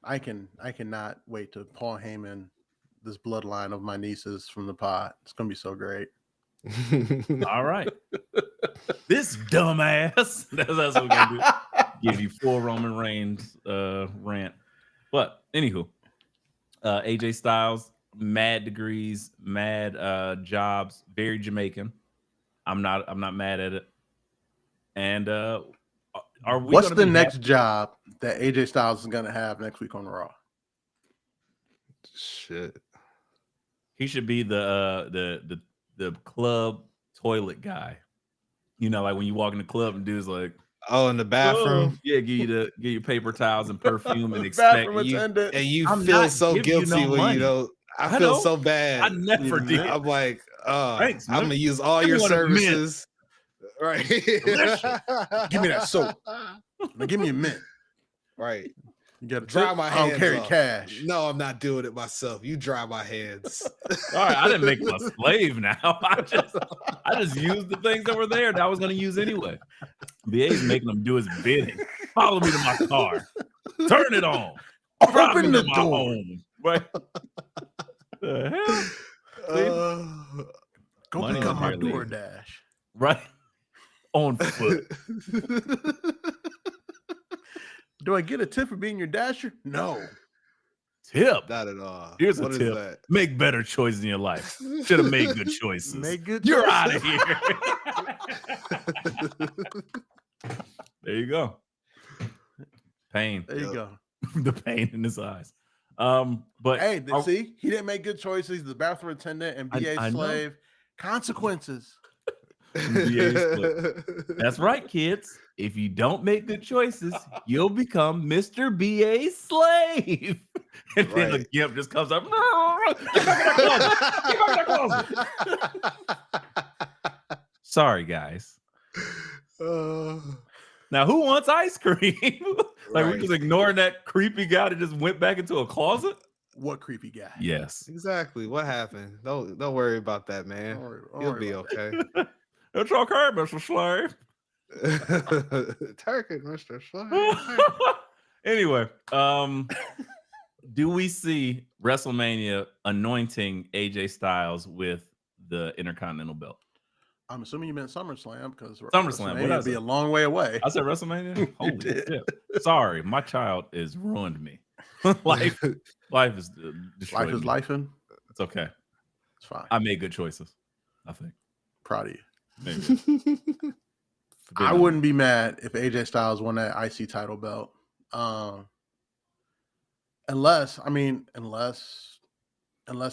I cannot wait to Paul Heyman this bloodline of my nieces from the pod. It's gonna be so great. all right. This dumbass. That's what we're gonna do. Give you full Roman Reigns rant. But anywho, AJ Styles, mad degrees, mad jobs, very Jamaican. I'm not mad at it. And are we What's the next job that AJ Styles is gonna have next week on Raw? Shit. He should be the club toilet guy. You know, like when you walk in the club and dude's like, oh, in the bathroom. Oh, yeah, give you paper towels and perfume and expect you. And you I'm feel not so giving you guilty no when money. you know. I I feel know. so bad. I never did. I'm like, Thanks, I'm man. gonna use all Give your me one of the mint. services. Right. Delicious. Give me that soap. Now give me a mint. Right. You gotta Dry tip? my I hands. don't carry off. cash. No, I'm not doing it myself. You dry my hands. All right, I didn't make him a slave now. I just used the things that were there that I was going to use anyway. BA's making him do his bidding. Follow me to my car. Turn it on. Drive Open me the to my door. home. Right? The hell? Go Money pick up in my the Premier League. DoorDash. Right? On foot. Do I get a tip for being your dasher? No. Tip. Not at all. Here's What a is tip. that? Make better choices in your life. Should have made good choices. Make good You're choices. out of here. There you go. Pain. There you go. The pain in his eyes. But Hey, see, he didn't make good choices. He's the bathroom attendant and BA I know. slave. Consequences. That's right, kids. If you don't make good choices, you'll become Mr. BA's slave. And then the gimp just comes up. Get back in that closet. Get back in that closet. Sorry, guys. Now, who wants ice cream? We're just ignoring that creepy guy that just went back into a closet. What creepy guy? Yes. Exactly. What happened? Don't worry about that, man. He'll be okay. It's okay, Mr. Slave. Turkey, Mr. Slave. Anyway, do we see WrestleMania anointing AJ Styles with the Intercontinental belt? I'm assuming you meant SummerSlam because SummerSlam would be a long way away. I said WrestleMania. Holy shit! Sorry, my child is ruined me. life is destroyed. Life is lifing. It's okay. It's fine. I made good choices. I think. Proud of you. Maybe. I wouldn't be mad if AJ Styles won that IC title belt. Unless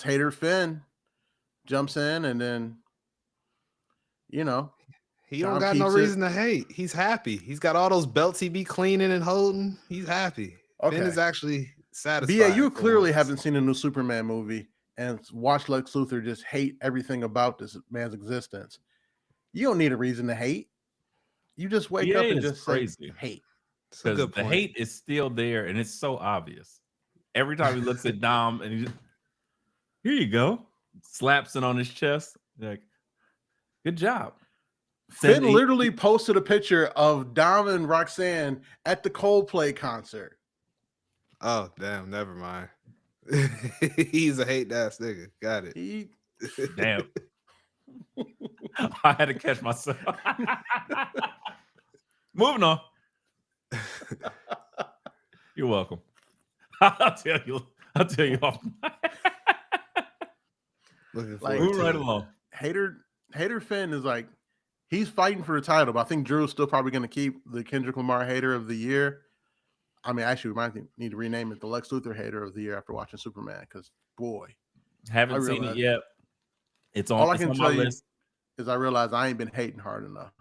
Hater Finn jumps in and then, he don't got no reason to hate. He's happy. He's got all those belts he be cleaning and holding. He's happy. Okay. Finn is actually satisfied. BA, you clearly haven't seen a new Superman movie and watched Lex Luthor just hate everything about this man's existence. You don't need a reason to hate. You just wake up BA and is just crazy. say hate. It's a Because good the point. hate is still there, and it's so obvious. Every time he looks at Dom, and he just, here you go, slaps it on his chest, like, good job. Finn literally posted a picture of Dom and Roxanne at the Coldplay concert. Oh, damn, never mind. He's a hate ass nigga. Got it. Damn. I had to catch myself. Moving on. You're welcome. I'll tell you off. Looking Like, forward Moving to right it. along. Hater Finn is like, he's fighting for the title, but I think Drew's still probably going to keep the Kendrick Lamar Hater of the Year. I mean, actually, we might need to rename it the Lex Luthor Hater of the Year after watching Superman, because, boy. Haven't seen it yet. It's on, all I it's can on tell my you list. is I realized I ain't been hating hard enough.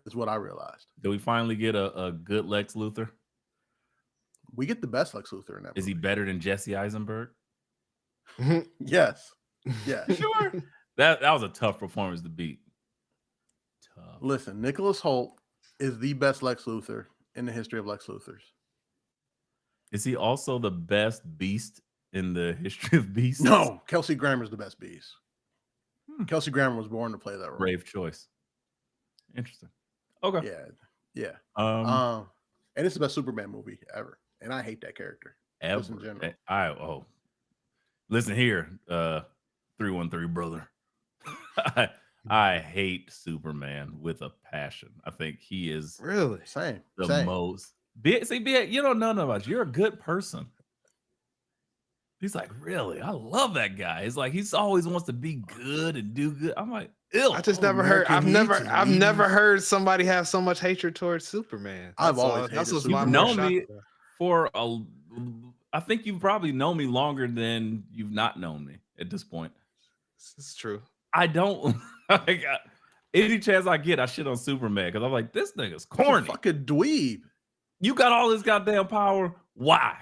Is what I realized. Do we finally get a good Lex Luthor? We get the best Lex Luthor in that Is he movie. better than Jesse Eisenberg? Yes. Yes. Sure. That was a tough performance to beat. Tough. Listen, Nicholas Hoult is the best Lex Luthor in the history of Lex Luthors. Is he also the best Beast in the history of Beasts? No, Kelsey Grammer's the best Beast. Kelsey Grammer was born to play that role. Brave choice. Interesting. Okay. Yeah. And it's the best Superman movie ever. And I hate that character. Ever. Just in general. Listen here, 313 brother. I hate Superman with a passion. I think he is really same. most. See, you don't know nothing about you. You're a good person. He's like, really? I love that guy. It's like he's always wants to be good and do good. I'm like, ew. I just never heard. I've never heard somebody have so much hatred towards Superman. I've always hated Superman. You've known me for I think you've probably known me longer than you've not known me at this point. This is true. I don't like any chance I get, I shit on Superman because I'm like, this nigga's corny. Fucking dweeb. You got all this goddamn power. Why?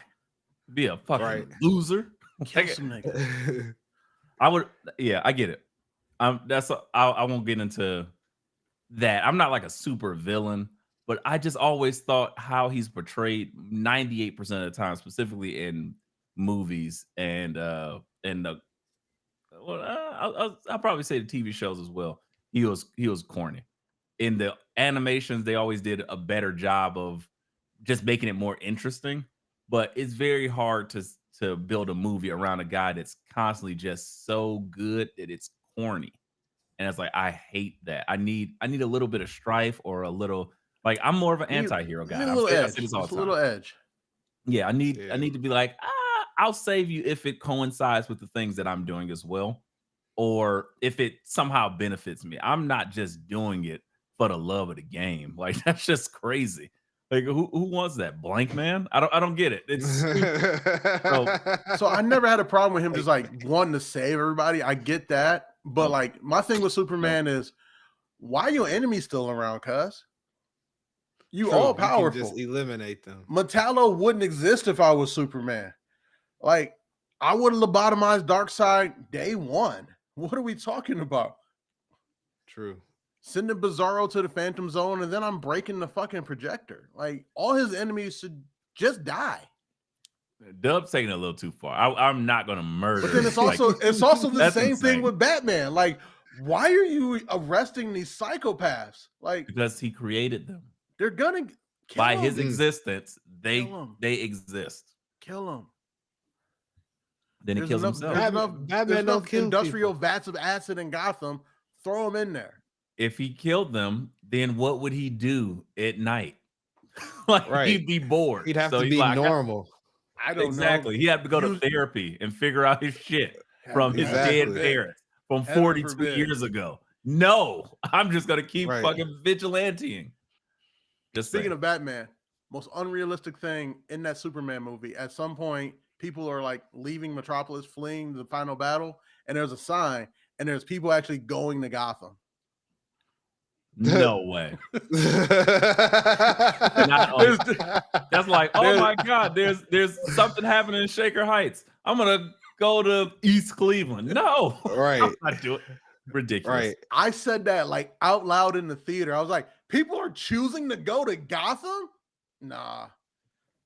Be a fucking loser. Kill some niggas. I get it. I won't get into that. I'm not like a super villain, but I just always thought how he's portrayed 98% of the time, specifically in movies and I'll probably say the TV shows as well. He was corny. In the animations, they always did a better job of just making it more interesting. But it's very hard to build a movie around a guy that's constantly just so good that it's corny. And it's like, I hate that. I need a little bit of strife or a little, like, I'm more of an anti-hero guy. A little edge. Yeah, I need to be like, I'll save you if it coincides with the things that I'm doing as well, or if it somehow benefits me. I'm not just doing it for the love of the game. Like, that's just crazy. Like, who wants that? Blank man? I don't get it. It's so I never had a problem with him just like wanting to save everybody. I get that, but like my thing with Superman is, why are your enemies still around? Cuz you all powerful. You just eliminate them. Metallo wouldn't exist if I was Superman. Like, I would have lobotomized Darkseid day one. What are we talking about? True. Sending Bizarro to the Phantom Zone, and then I'm breaking the fucking projector. Like, all his enemies should just die. Dub's taking it a little too far. I'm not gonna murder. But then it's also the same thing with Batman. Like, why are you arresting these psychopaths? Like, because he created them. They're gonna by his existence. They exist. Kill them. Then he kills himself. There's enough industrial vats of acid in Gotham. Throw them in there. If he killed them, then what would he do at night? Like, he'd be bored. He'd have to be normal. I don't know. He had to go to therapy and figure out his shit from his dead parents from 42 years ago. No, I'm just gonna keep fucking vigilanting. Just speaking of Batman, most unrealistic thing in that Superman movie, at some point, people are like leaving Metropolis, fleeing the final battle, and there's a sign, and there's people actually going to Gotham. No way. That's like, oh my God, there's something happening in Shaker Heights. I'm gonna go to East Cleveland. No, right. I'm not doing it. Ridiculous. Right. I said that like out loud in the theater. I was like, people are choosing to go to Gotham? Nah.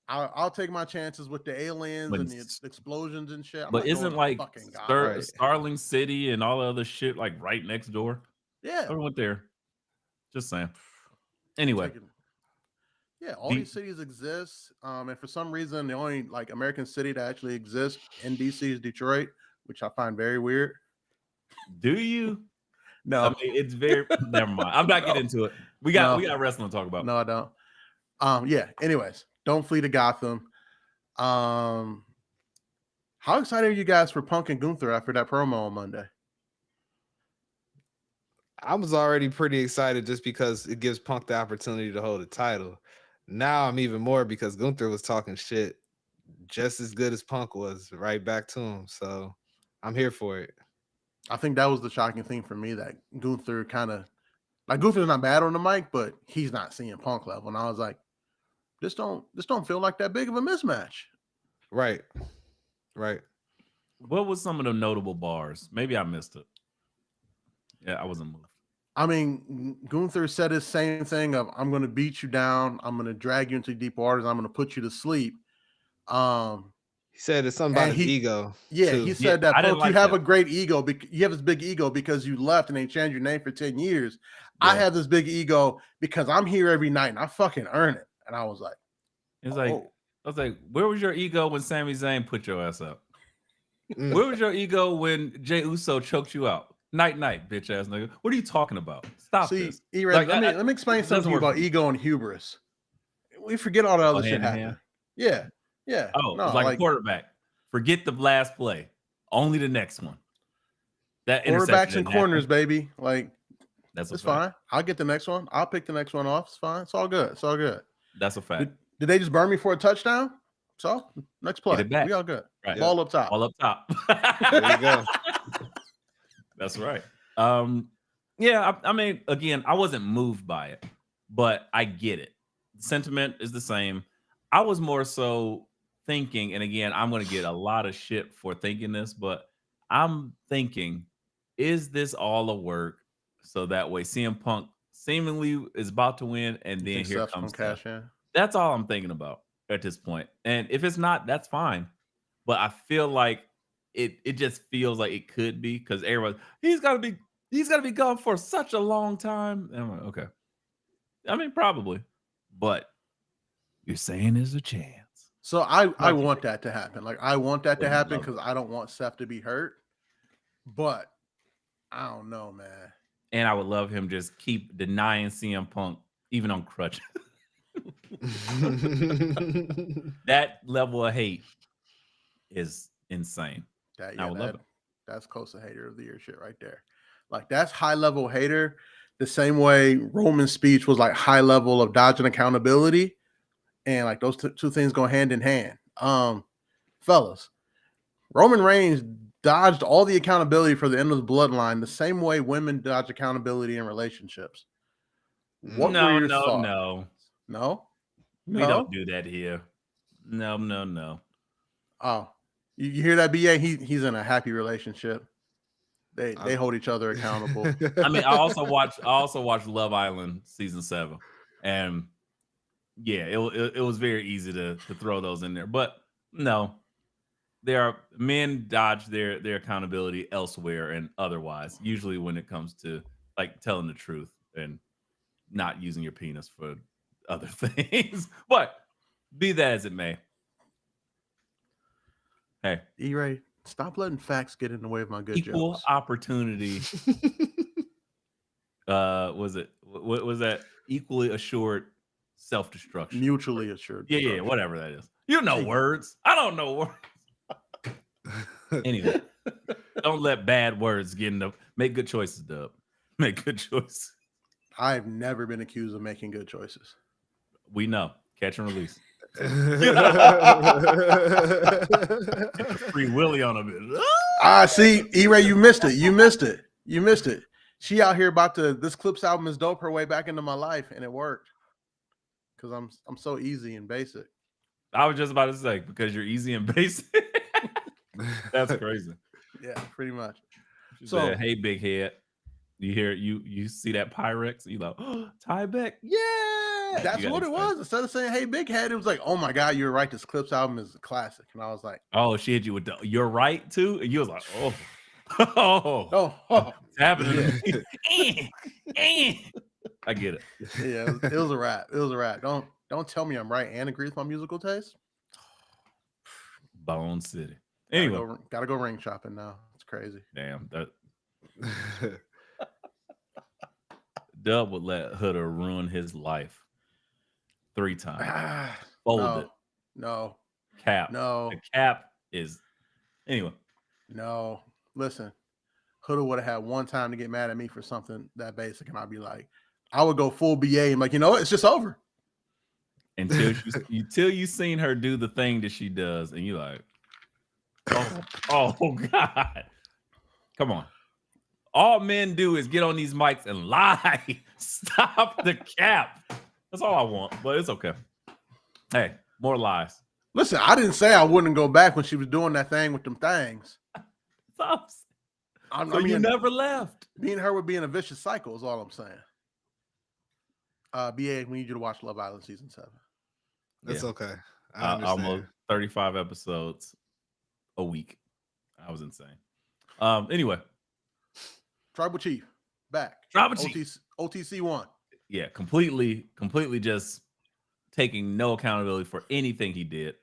I'll take my chances with the aliens But and the explosions and shit. I'm But not going isn't to like fucking Gotham. Right. Starling City and all the other shit like right next door? Yeah. I went there. Just saying. Anyway, yeah, all these cities exist. And for some reason, the only like American city that actually exists in DC is Detroit, which I find very weird. do you? No, I mean, it's very. Never mind. I'm not getting into it. We got wrestling to talk about. No, I don't. Yeah. Anyways, don't flee to Gotham. How excited are you guys for Punk and Gunther after that promo on Monday? I was already pretty excited just because it gives Punk the opportunity to hold a title. Now I'm even more because Gunther was talking shit just as good as Punk was, right back to him. So I'm here for it. I think that was the shocking thing for me, that Gunther kind of like Gunther's not bad on the mic, but he's not seeing Punk level. And I was like, this don't feel like that big of a mismatch. Right. Right. What was some of the notable bars? Maybe I missed it. Yeah, I wasn't moved. I mean, Gunther said his same thing of, I'm going to beat you down. I'm going to drag you into deep waters. I'm going to put you to sleep. He said it's something about his ego. Yeah, too. he said that, Punk, like you have that. a great ego. You have this big ego because you left and they changed your name for 10 years. Yeah. I have this big ego because I'm here every night and I fucking earn it. And I was like, It's like, I was like, where was your ego when Sami Zayn put your ass up? Mm. Where was your ego when Jey Uso choked you out? Night, bitch ass nigga. What are you talking about? Stop this. Like, let me explain something about ego and hubris. We forget all the other shit happened. Yeah. Yeah. Oh, no, it's like a quarterback. Forget the last play. Only the next one. That quarterbacks and corners, baby. Like, it's fine. I'll get the next one. I'll pick the next one off. It's fine. It's all good. It's all good. That's a fact. Did they just burn me for a touchdown? So next play. We all good. Right. Ball up top. Ball up top. There you go. That's right. Yeah, I mean, again, I wasn't moved by it, but I get it. Sentiment is the same. I was more so thinking, and again, I'm going to get a lot of shit for thinking this, but I'm thinking, is this all a work so that way CM Punk seemingly is about to win, and then here comes Seth. That's all I'm thinking about at this point. And if it's not, that's fine. But I feel like it just feels like it could be, because everyone, he's got to be gone for such a long time. And I'm like, okay. I mean, probably, but you're saying there's a chance. So I want that to happen. Like, I want that to happen because I don't want Seth to be hurt. But I don't know, man. And I would love him just keep denying CM Punk, even on crutches. That level of hate is insane. I would love it. That's close to hater of the year shit right there. Like, that's high level hater. The same way Roman's speech was like high level of dodging accountability, and like those two things go hand in hand. Fellas, Roman Reigns dodged all the accountability for the end of the bloodline the same way women dodge accountability in relationships. What were your thoughts? No, we don't do that here. No. Oh, you hear that, BA? He's in a happy relationship. They hold each other accountable. I mean, I also watched Love Island season 7, and yeah, it was very easy to throw those in there. But no, there are men dodge their accountability elsewhere and otherwise. Usually when it comes to like telling the truth and not using your penis for other things. But be that as it may, hey, E-Ray, stop letting facts get in the way of my good equal jokes. opportunity. Was it? What was that? Equally assured self-destruction. Mutually assured. Yeah, whatever that is. You know words. I don't know words. Anyway, don't let bad words get in the. Make good choices, Dub. Make good choices. I've never been accused of making good choices. We know. Catch and release. Free Willy on a bit. See, E-Ray, you missed it. She out here about to. This Clips album is dope. Her way back into my life, and it worked because I'm so easy and basic. I was just about to say, because you're easy and basic. That's crazy. Yeah, pretty much. So, hey, big head. You see that Pyrex, you like, oh, Tybeck, yeah. That's what it was. Instead of saying, "Hey, Big Head," it was like, "Oh my God, you're right. This Clips album is a classic." And I was like, Oh, she hit you with the "You're right" too, and you was like, "Oh, "Oh, it's happening." I get it. Yeah, it was a wrap. It was a wrap. Don't tell me I'm right and agree with my musical taste. Bone City. Anyway, gotta go ring shopping now. It's crazy. Damn, that Dub would let Huda ruin his life 3 times. Fold it. No. Cap. No. The cap is anyway. No. Listen, Huda would have had one time to get mad at me for something that basic, and I'd be like, I would go full BA and like, you know what? It's just over. Until you seen her do the thing that she does, and you like, oh God. Come on. All men do is get on these mics and lie. Stop the cap. That's all I want, but it's okay. Hey, more lies. Listen, I didn't say I wouldn't go back when she was doing that thing with them things. You never left. Me and her would be in a vicious cycle is all I'm saying. BA, we need you to watch Love Island season 7. That's okay. I understand. Almost 35 episodes a week. I was insane. Anyway. Tribal Chief, back. Tribal Chief. OTC 1. Yeah, completely just taking no accountability for anything he did.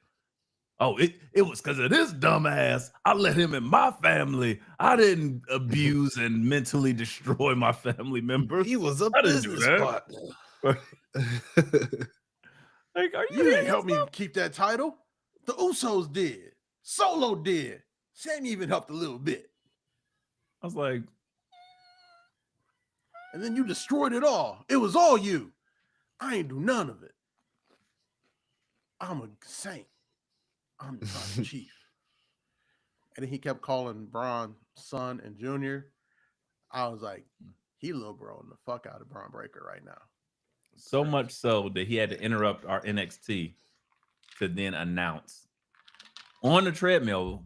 Oh, it was because of this dumbass. I let him in my family. I didn't abuse and mentally destroy my family members. He was a business partner. Like, you didn't help me keep that title. The Usos did. Solo did. Sammy even helped a little bit. I was like, and then you destroyed it all. It was all you. I ain't do none of it. I'm a saint. I'm the tribal chief. And then he kept calling Braun son and junior. I was like, he little bro the fuck out of Braun Breaker right now. So much so that he had to interrupt our NXT to then announce on the treadmill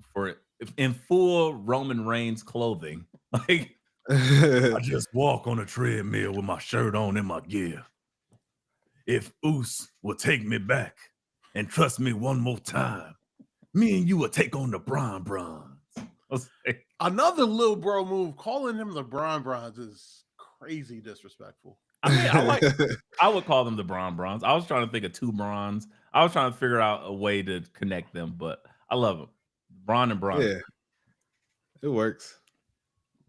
in full Roman Reigns clothing. Like, I just walk on a treadmill with my shirt on and my gear. If Uce will take me back and trust me one more time, me and you will take on the Bron Brons. Like, another little bro move, calling him the Bron Brons is crazy disrespectful. I mean, I would call them the Bron Brons. I was trying to think of 2 Brons. I was trying to figure out a way to connect them, but I love them. Bron and Bron. Yeah, it works.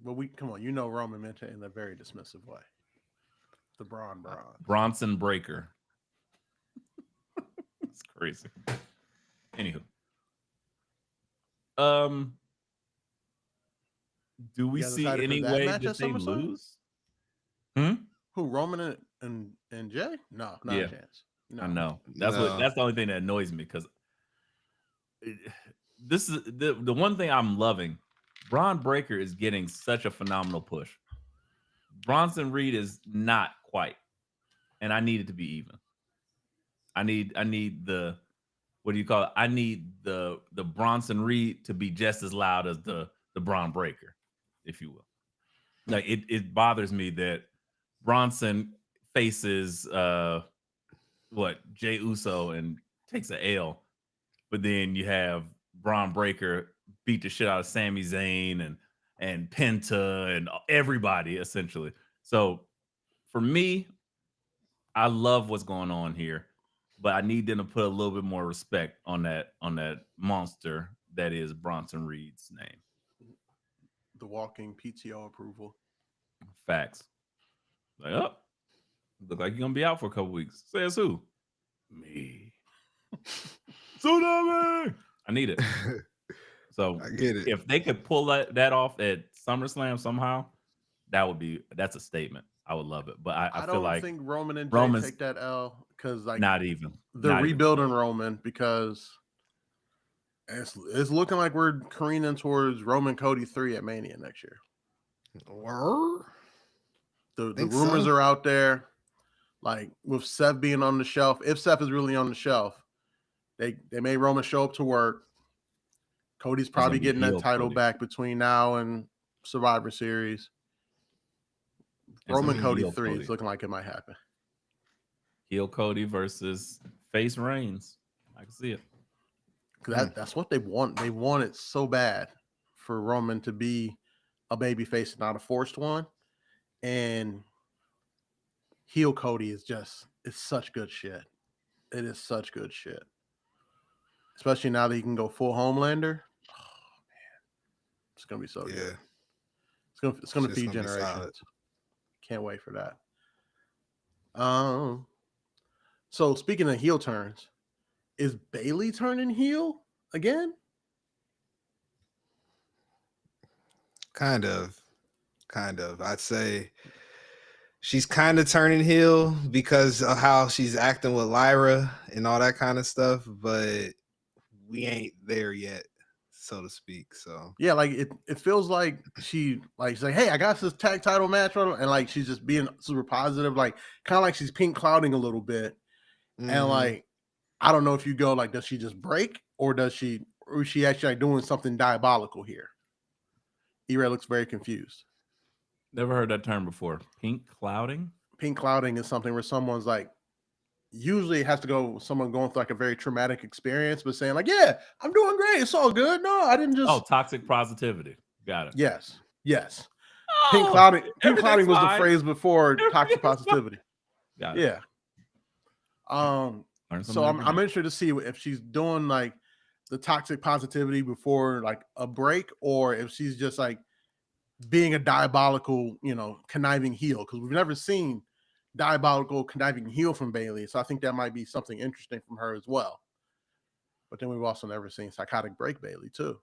But come on, you know Roman meant it in a very dismissive way. The Bron. Bronson Breaker. It's crazy. Anywho. Do we see any way that they lose? Who, Roman and Jay? No, not a chance. No. I know. That's the only thing that annoys me, because this is the one thing I'm loving. Bron Breakker is getting such a phenomenal push. Bronson Reed is not quite, and I need it to be even. I need the, what do you call it? I need the Bronson Reed to be just as loud as the Bron Breakker, if you will. Like, it bothers me that Bronson faces Jey Uso and takes an L, but then you have Bron Breakker beat the shit out of Sami Zayn and Penta and everybody essentially. So for me, I love what's going on here, but I need them to put a little bit more respect on that monster that is Bronson Reed's name. The walking PTO approval. Facts. Like, oh, look like you're gonna be out for a couple weeks. Says who? Me. Tsunami. I need it. So I get it. If they could pull that off at SummerSlam somehow, that's a statement. I would love it. But I feel like I don't think Roman and Jay take that L, because like not even they're rebuilding Roman, because it's looking like we're careening towards Roman Cody 3 at Mania next year. The rumors are out there, like with Seth being on the shelf. If Seth is really on the shelf, they made Roman show up to work. Cody's probably getting that title back between now and Survivor Series. and Roman some Cody heel 3 Cody. is looking like it might happen. Heel Cody versus face Reigns. I can see it. That's what they want. They want it so bad for Roman to be a baby face, not a forced one. And heel Cody is it's such good shit. It is such good shit. Especially now that he can go full Homelander. Oh man. It's gonna be so good. It's gonna feed generations. Can't wait for that. So speaking of heel turns, is Bayley turning heel again? Kind of. I'd say she's kind of turning heel because of how she's acting with Lyra and all that kind of stuff, but we ain't there yet, so to speak. So yeah, like it feels like she's like, hey, I got this tag title match, and like she's just being super positive, like kind of like she's pink clouding a little bit, and like I don't know if you go like, does she just break or is she actually like doing something diabolical here? E-Ray looks very confused. Never heard that term before. Pink clouding? Pink clouding is something where someone's like, usually it has to go with someone going through like a very traumatic experience, but saying like, yeah, I'm doing great. It's all good. No, I didn't just. Oh, toxic positivity. Got it. Yes. Oh, Pink clouding was the phrase before toxic positivity. Got it. Yeah. So I'm interested to see if she's doing like the toxic positivity before like a break, or if she's just like being a diabolical, conniving heel, because we've never seen diabolical conniving heel from Bayley. So I think that might be something interesting from her as well. But then we've also never seen psychotic break Bayley too.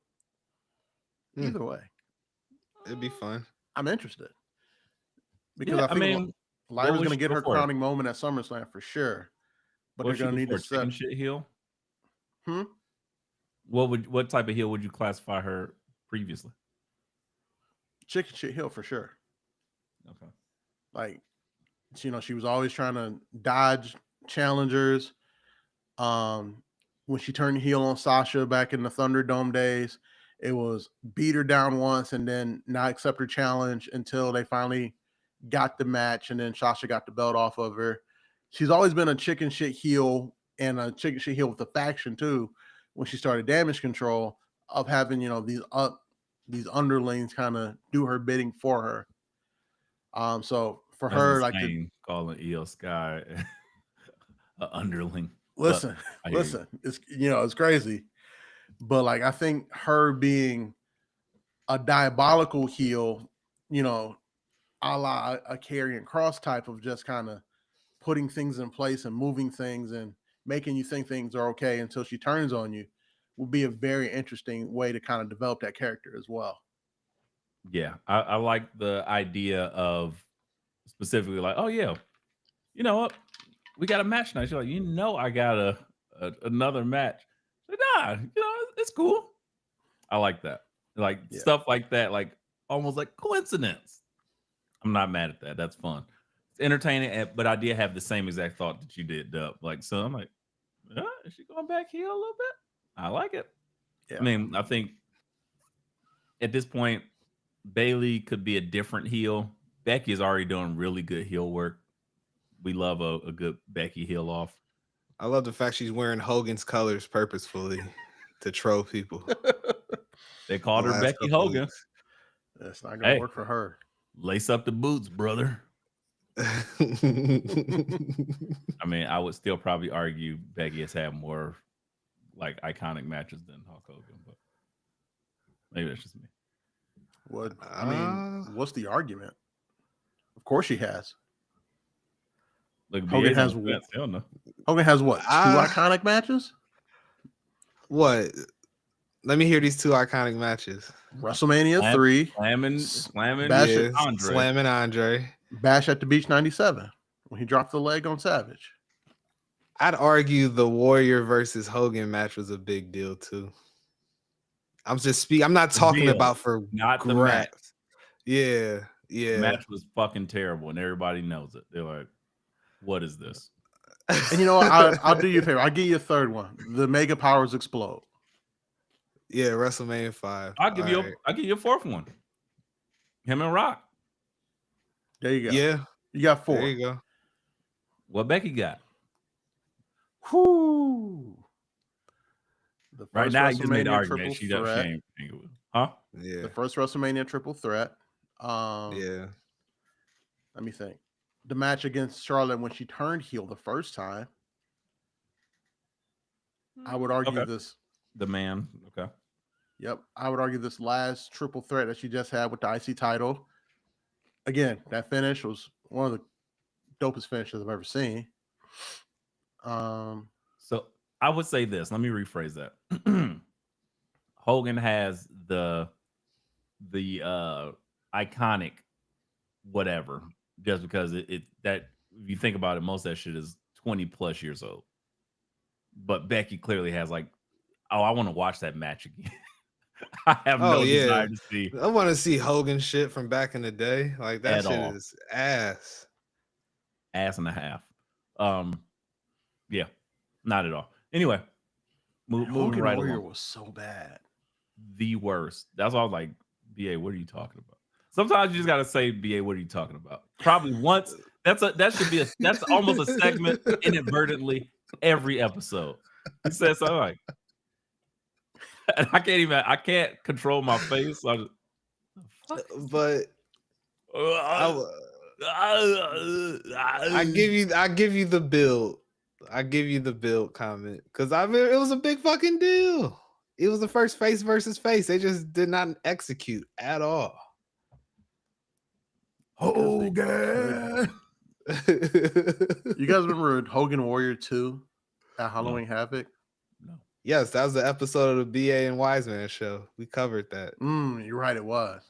Either way, it'd be fun. I'm interested because I think Lyra's going to get her crowning moment at SummerSlam for sure. But they're going to need to chicken shit heel. What type of heel would you classify her previously? Chicken shit heel for sure. Okay. Like, she was always trying to dodge challengers. When she turned heel on Sasha back in the Thunderdome days, it was beat her down once and then not accept her challenge until they finally got the match, and then Sasha got the belt off of her. She's always been a chicken shit heel, and a chicken shit heel with the faction too. When she started Damage Control, of having these underlings kind of do her bidding for her. So for her, like calling Io Sky an underling. Listen, it's crazy, but like I think her being a diabolical heel, a la a Karrion Kross type of just kind of putting things in place and moving things and making you think things are okay until she turns on you, will be a very interesting way to kind of develop that character as well. Yeah, I like the idea of specifically like, oh yeah, you know what, we got a match now. She's like, I got another match. Like, nah, it's cool. I like that. Like stuff like that, like almost like coincidence. I'm not mad at that. That's fun. It's entertaining, but I did have the same exact thought that you did, Dub. Like, so I'm like, is she going back heel a little bit? I like it. Yeah. I mean, I think at this point, Bayley could be a different heel. Becky is already doing really good heel work. We love a good Becky heel off. I love the fact she's wearing Hogan's colors purposefully to troll people. They called her Becky Hogan. That's not going to work for her. Lace up the boots, brother. I mean, I would still probably argue Becky has had more like iconic matches than Hulk Hogan, but maybe that's just me. What's the argument? Of course she has. Look, Hogan has what? 2 iconic matches? What? Let me hear these 2 iconic matches. WrestleMania 3. Slamming Andre. Bash at the Beach 97 when he dropped the leg on Savage. I'd argue the Warrior versus Hogan match was a big deal too. I'm not talking about for not the match. Yeah. The match was fucking terrible, and everybody knows it. They're like, "What is this?" And I'll do you a favor. I'll give you a third one. The Mega Powers Explode. Yeah, WrestleMania 5. I'll give you a 4th one. Him and Rock. There you go. Yeah, You got 4. there you go. What Becky got? Whoo. The Right first now, you just made the WrestleMania argument. triple She threat. ain't huh? Yeah, The first WrestleMania triple threat. yeah. Let me think. The match against Charlotte when she turned heel the first time. I would argue Okay. this. The man. Okay. Yep. I would argue this last triple threat that she just had with the IC title. Again, that finish was one of the dopest finishes I've ever seen. So I would say this. Let me rephrase that. Hogan has the iconic whatever, just because it that if you think about it, most of that shit is 20 plus years old. But Becky clearly has like, oh, I want to watch that match again. I have Oh no yeah, desire to see I want to see Hogan shit from back in the day. Like that at shit all. is ass. Ass and a half. Yeah, not at all. Anyway, moving Hogan right Warrior along. was so bad. The worst. That's why I was like, BA, what are you talking about? Sometimes you just gotta say, BA, what are you talking about? Probably once. That should be that's almost a segment inadvertently every episode. He says something like, and I can't control my face. So I just, But I give you the build. I give you the build comment because I mean it was a big fucking deal. It was the first face versus face. They just did not execute at all. Hogan. You guys remember Hogan Warrior 2 at Halloween Havoc? no. Yes, that was the episode of the BA and Wiseman show. We covered that. You're right, it was.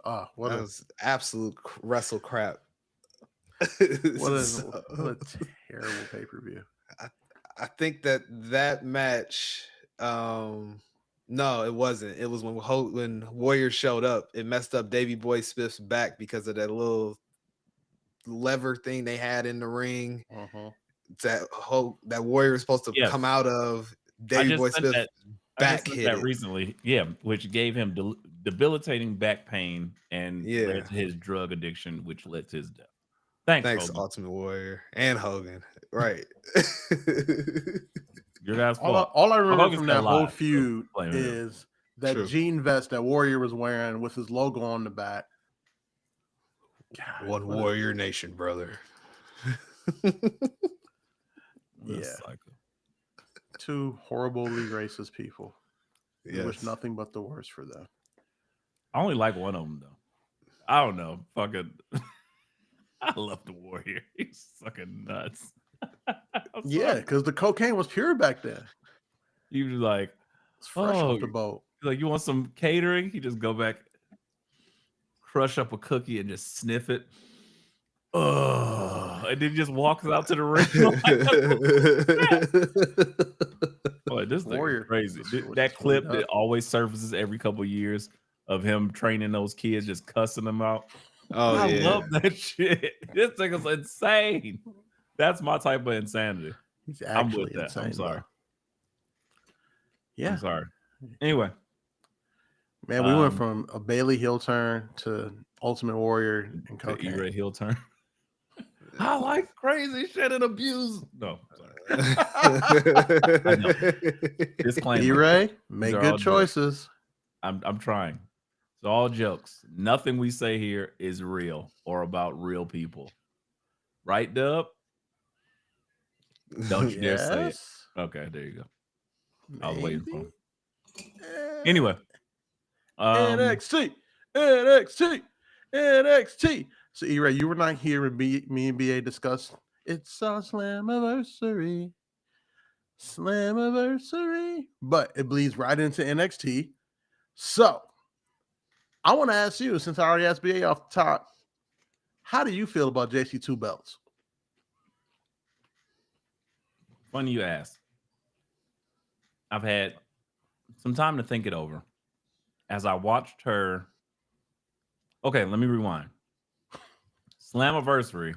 That was absolute wrestle crap. What a terrible pay-per-view. I think that match, no, it wasn't. It was when Warrior showed up. It messed up Davey Boy Smith's back because of that little lever thing they had in the ring. That Warrior was supposed to come out of. Davey Boy Smith's back hit that recently. Yeah, which gave him debilitating back pain and led to his drug addiction, which led to his death. Thanks Hogan. Ultimate Warrior and Hogan. Right. Your guys' fault. All I remember from that whole feud is that jean vest that Warrior was wearing with his logo on the back. God, One Warrior Nation, brother. Yeah. Two horribly racist people. We wish nothing but the worst for them. I only like one of them though. I don't know. Fucking I love the Warrior. He's fucking nuts. Yeah, because the cocaine was pure back then. He was like, it's fresh off the boat. Like, you want some catering? He just go back, crush up a cookie, and just sniff it. Oh, and then he just walks out to the ring. Boy, this thing is crazy. That clip that always surfaces every couple of years of him training those kids, just cussing them out. Oh, I love that shit. This thing is insane. That's my type of insanity. He's actually I'm insane. I'm sorry. Yeah. I'm sorry. Anyway. Man, we went from a Bailey heel turn to Ultimate Warrior and cocaine. E-Ray heel turn. I like crazy shit and abuse. No, sorry. Disclaimer. E-Ray, make good choices. I'm trying. It's all jokes. Nothing we say here is real or about real people. Right, Dub? Don't you dare say it. Okay, there you go. I was waiting for him. Anyway. NXT. So, E-Ray, you were not here when me and BA discussed. It's our Slamiversary. But it bleeds right into NXT. So, I want to ask you, since I already asked BA off the top, how do you feel about JC2 belts? Funny you ask. I've had some time to think it over. As I watched her. Okay, let me rewind. Slamiversary.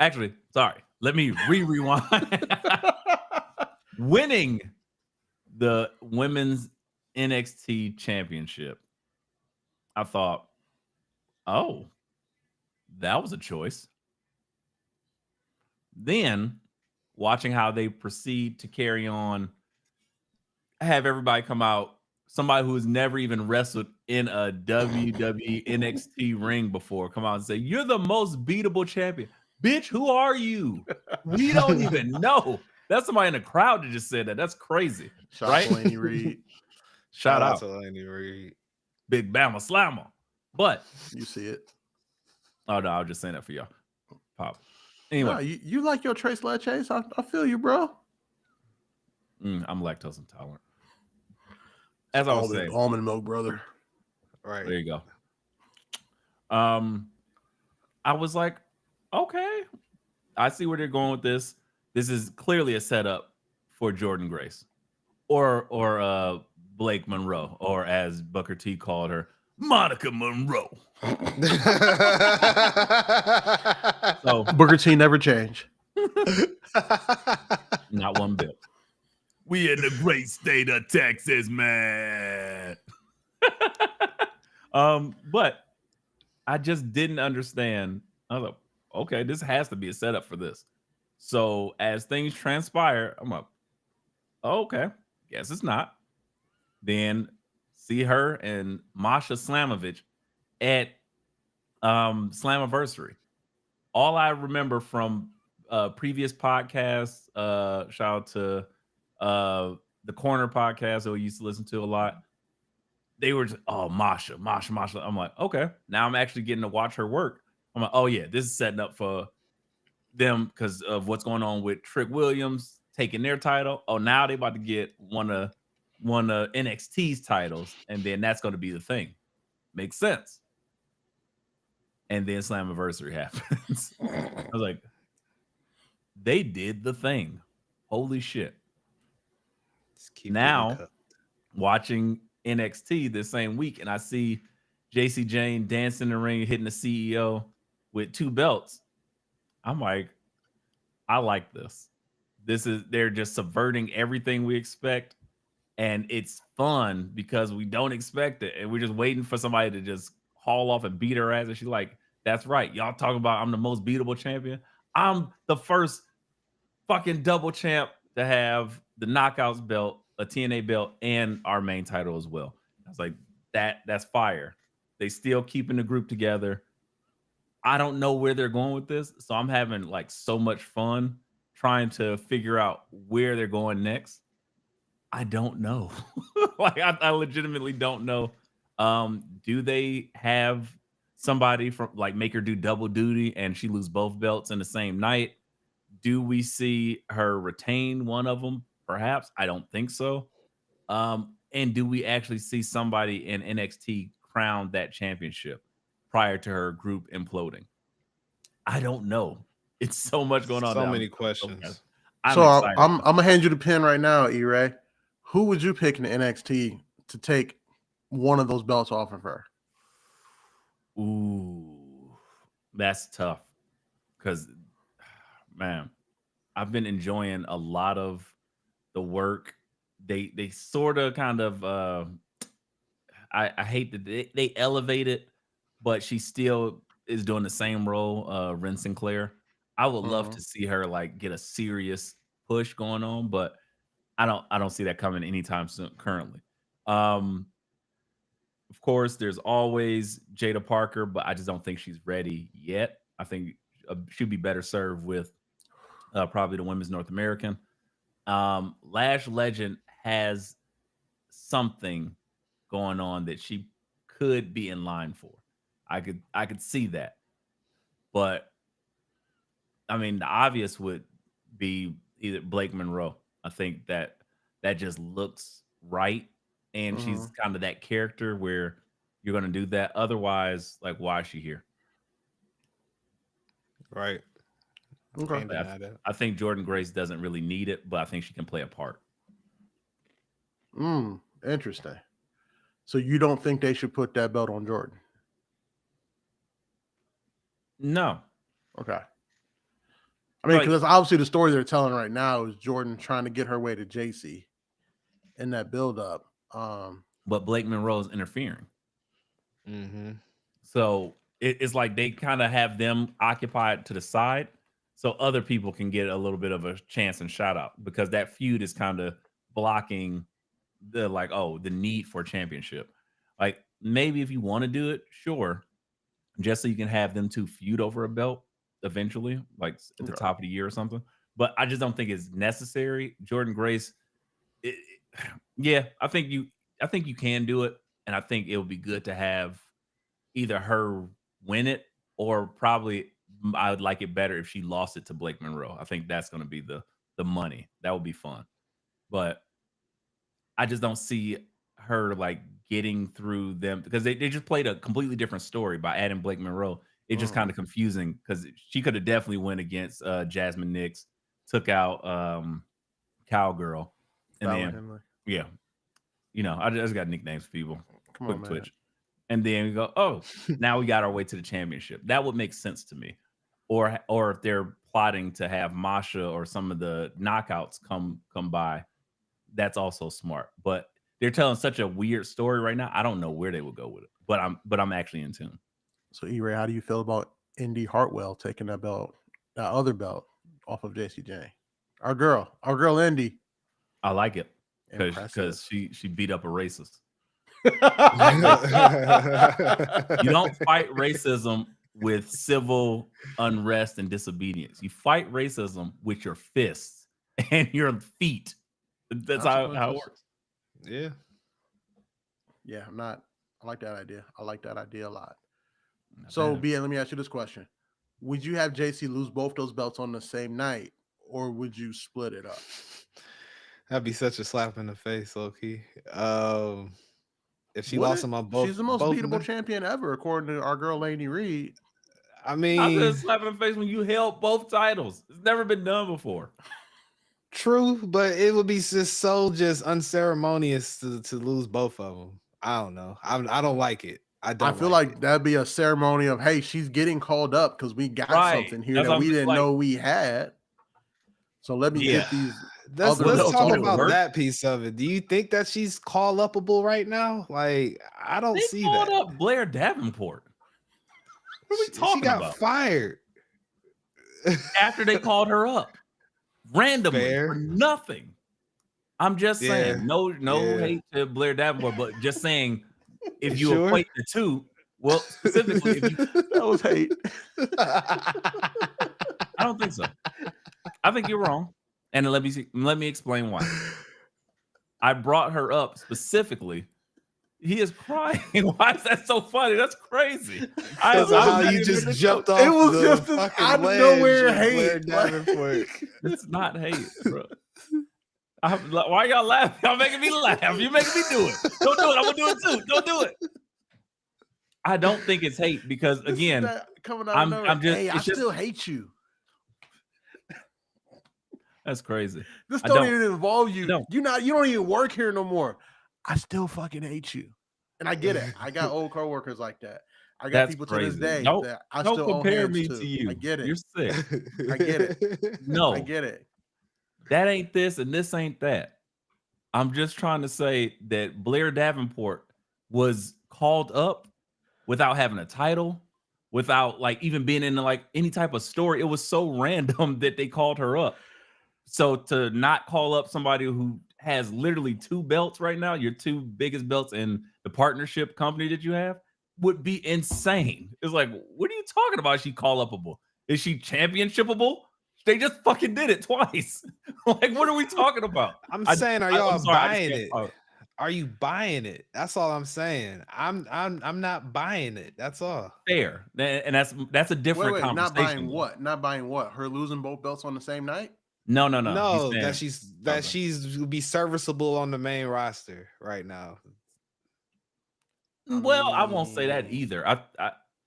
Actually, sorry. Let me rewind. Winning the women's NXT championship. I thought, oh, that was a choice. Then watching how they proceed to carry on, have everybody come out, somebody who's never even wrestled in a WWE NXT ring before, come out and say, "You're the most beatable champion." Bitch, who are you? We don't even know. That's somebody in the crowd that just said that. That's crazy. Shout right? out to Laney Reed. Shout out to Laney Reed. Big Bama Slammer. But You see it. oh no, I was just saying that for y'all. Pop. Anyway, Nah, you like your Trace Leches? I feel you, bro. I'm lactose intolerant. As I was saying, almond milk, brother. Right. there you go. I was like, okay, I see where they're going with this. This is clearly a setup for Jordan Grace or Blake Monroe, or as Booker T called her, Monica Monroe. So Booker T never change. not one bit. We in the great state of Texas, man. But I just didn't understand. I was like, okay, this has to be a setup for this. So as things transpire, I'm like, oh, okay, guess it's not. Then see her and Masha Slamovich at Slamiversary. All I remember from previous podcasts, shout out to the Corner podcast that we used to listen to a lot. They were just, oh, Masha. I'm like, okay, now I'm actually getting to watch her work. I'm like, oh yeah, this is setting up for them because of what's going on with Trick Williams taking their title. Oh, now they about to get one of NXT's titles, and then that's going to be the thing. Makes sense. And then Slamiversary happens. I was like, they did the thing. Holy shit. Now, watching NXT this same week, and I see JC Jane dancing in the ring, hitting the CEO with 2 belts. I'm like, I like this. They're just subverting everything we expect. And it's fun because we don't expect it. And we're just waiting for somebody to just haul off and beat her ass. And she's like, that's right. Y'all talking about I'm the most beatable champion. I'm the first fucking double champ to have the Knockouts belt, a TNA belt, and our main title as well. I was like, that's fire. They still keeping the group together. I don't know where they're going with this. So I'm having like so much fun trying to figure out where they're going next. I don't know. Like I legitimately don't know. Do they have somebody from like make her do double duty and she lose both belts in the same night? Do we see her retain one of them? Perhaps. I don't think so. And do we actually see somebody in NXT crown that championship prior to her group imploding? I don't know. It's so much going on. So many questions. I'm gonna hand you the pen right now, E-Ray. Who would you pick in NXT to take one of those belts off of her? Ooh, that's tough. Because, man, I've been enjoying a lot of the work. They sort of kind of I hate that they elevate it, but she still is doing the same role, Ren Sinclair. I would love to see her like get a serious push going on, but I don't see that coming anytime soon currently. Of course, there's always Jada Parker, but I just don't think she's ready yet. I think she'd be better served with probably the Women's North American. Lash Legend has something going on that she could be in line for. I could see that. But I mean, the obvious would be either Blake Monroe. I think that just looks right. And she's kind of that character where you're going to do that. Otherwise, like, why is she here? Right. Okay. I think Jordan Grace doesn't really need it, but I think she can play a part. Interesting. So you don't think they should put that belt on Jordan? No. Okay. I mean, because obviously the story they're telling right now is Jordan trying to get her way to JC in that build-up. But Blake Monroe is interfering. Mm-hmm. So it's like they kind of have them occupied to the side so other people can get a little bit of a chance and shout out because that feud is kind of blocking the the need for a championship. Like maybe if you want to do it, sure, just so you can have them two feud over a belt eventually, like at the top of the year or something. But I just don't think it's necessary. Jordan Grace, yeah, I think you can do it, and I think it would be good to have either her win it or probably I would like it better if she lost it to Blake Monroe. I think that's going to be the money. That would be fun. But I just don't see her like getting through them because they just played a completely different story by adding Blake Monroe. It's just kind of confusing because she could have definitely went against Jasmine Nix, took out Cowgirl, and then yeah, I just got nicknames for people. Come on, Twitch. And then we go, oh, now we got our way to the championship. That would make sense to me. Or if they're plotting to have Masha or some of the knockouts come by, that's also smart. But they're telling such a weird story right now. I don't know where they would go with it. But I'm actually in tune. So E-Ray, how do you feel about Indy Hartwell taking that other belt off of JCJ? Our girl Indy. I like it because she beat up a racist. You don't fight racism with civil unrest and disobedience. You fight racism with your fists and your feet. That's how it works. Yeah. Yeah, I like that idea. I like that idea a lot. So, BA, let me ask you this question. Would you have JC lose both those belts on the same night, or would you split it up? That'd be such a slap in the face, low-key. If she lost them on both, she's the most beatable champion ever, according to our girl Lainey Reed. I mean, I'm just slapping in the face when you held both titles. It's never been done before. True, but it would be just unceremonious to lose both of them. I don't know. I don't like it. I feel like that'd be a ceremony of, hey, she's getting called up because we got something here that we didn't know we had. So let me get these. Let's talk about that piece of it. Do you think that she's call upable right now? Like, I don't see that. They called up Blair Davenport. What are we talking about? She got fired after they called her up randomly for nothing. I'm just saying, no hate to Blair Davenport, but just saying, if you equate the two, well, specifically, that was hate. I don't think so. I think you're wrong. And let me explain why. I brought her up specifically. He is crying. Why is that so funny? That's crazy. How you just jumped off. It was just out of nowhere hate. It's not hate, bro. Why y'all laughing? Y'all making me laugh. You're making me do it. Don't do it. I'm gonna do it too. Don't do it. I don't think it's hate because again, I'm just. Hey, I still hate you. That's crazy. This don't even involve you. No. You don't even work here no more. I still fucking hate you. And I get it. I got old coworkers like that. I got people to this day that I still don't compare me to you. I get it. You're sick. I get it. No. I get it. That ain't this and this ain't that. I'm just trying to say that Blair Davenport was called up without having a title, without like even being in like any type of story. It was so random that they called her up. So to not call up somebody who has literally 2 belts right now, your 2 biggest belts in the partnership company that you have, would be insane. It's like, what are you talking about? Is she call upable? Is she championshipable? They just fucking did it twice. Like, what are we talking about? I'm saying, are y'all buying it? Are you buying it? That's all I'm saying. I'm not buying it. That's all. Fair. And that's a different conversation. Not buying what? Not buying what? Her losing both belts on the same night? No. That she's be serviceable on the main roster right now. Well, I won't say that either.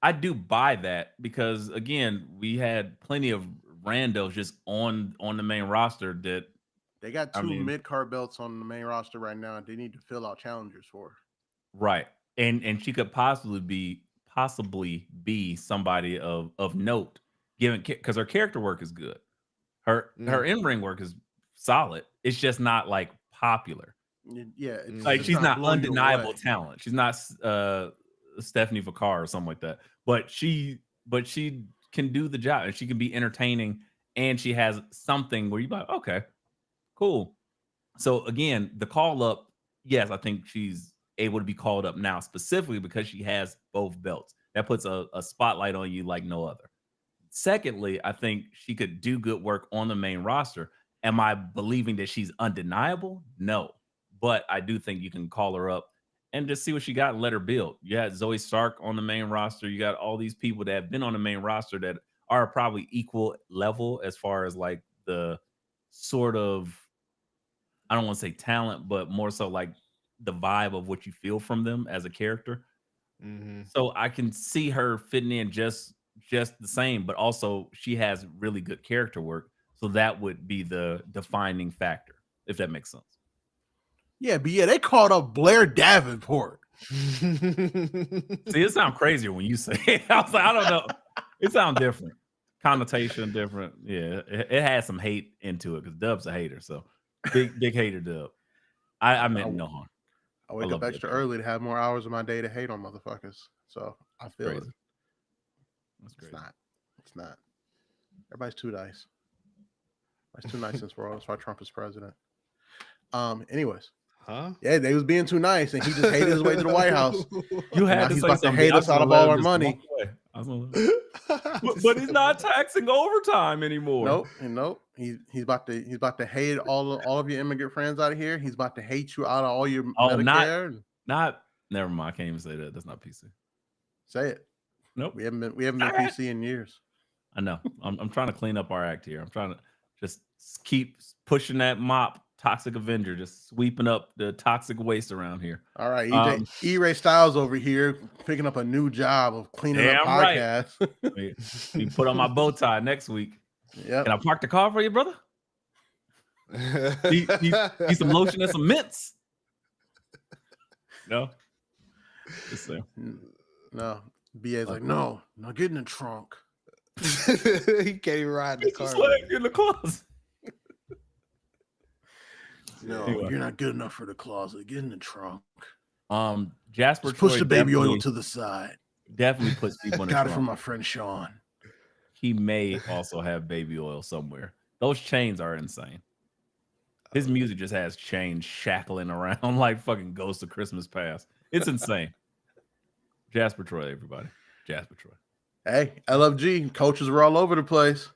I do buy that because again, we had plenty of randos just on the main roster that they got 2 mid-card belts on the main roster right now. They need to fill out challengers for. Right. And she could possibly be somebody of note, given because her character work is good. Her in-ring work is solid. It's just not like popular. Yeah, like she's not undeniable talent. She's not Stephanie Fakar or something like that. But she can do the job and she can be entertaining and she has something where you're like, okay, cool. So again, the call up, yes, I think she's able to be called up now specifically because she has both belts. That puts a spotlight on you like no other. Secondly, I think she could do good work on the main roster. Am I believing that she's undeniable? No. But I do think you can call her up and just see what she got and let her build. You got Zoe Stark on the main roster. You got all these people that have been on the main roster that are probably equal level as far as like the sort of, I don't want to say talent, but more so like the vibe of what you feel from them as a character. Mm-hmm. So I can see her fitting in just the same, but also she has really good character work. So that would be the defining factor, if that makes sense. Yeah, but they called up Blair Davenport. See, it sounds crazier when you say it. I was like, I don't know. It sounds different. Connotation different. Yeah, it has some hate into it because Dub's a hater. So big hater Dub. I meant no harm. I wake up extra early to have more hours of my day to hate on motherfuckers. So I feel it. That's crazy. It's not. Everybody's too nice. Everybody's too nice in this world. That's why Trump is president. Anyways. Huh? Yeah, they was being too nice, and he just hated his way to the White House. You had to he's say about to hate us out of all our money. But he's not taxing overtime anymore. Nope. He's about to hate all of your immigrant friends out of here. He's about to hate you out of all your Medicare. Not. Never mind. I can't even say that. That's not PC. Say it. Nope. We haven't been PC in years. I know. I'm trying to clean up our act here. I'm trying to just keep pushing that mop. Toxic Avenger, just sweeping up the toxic waste around here. All right, E-Ray Styles over here picking up a new job of cleaning up podcasts. Right. We put on my bow tie next week. Yeah. Can I park the car for you, brother? Need some lotion and some mints. No. No. BA's like, no, get in the trunk. He can't even ride the car. Get in the closet. No, anyway. You're not good enough for the closet. Get in the trunk. Jasper just push the baby oil to the side. Definitely puts people in the trunk. Got it from my friend Sean. He may also have baby oil somewhere. Those chains are insane. His music just has chains shackling around like fucking Ghost of Christmas Past. It's insane. Jasper Troy, everybody. Jasper Troy. Hey, LFG coaches were all over the place.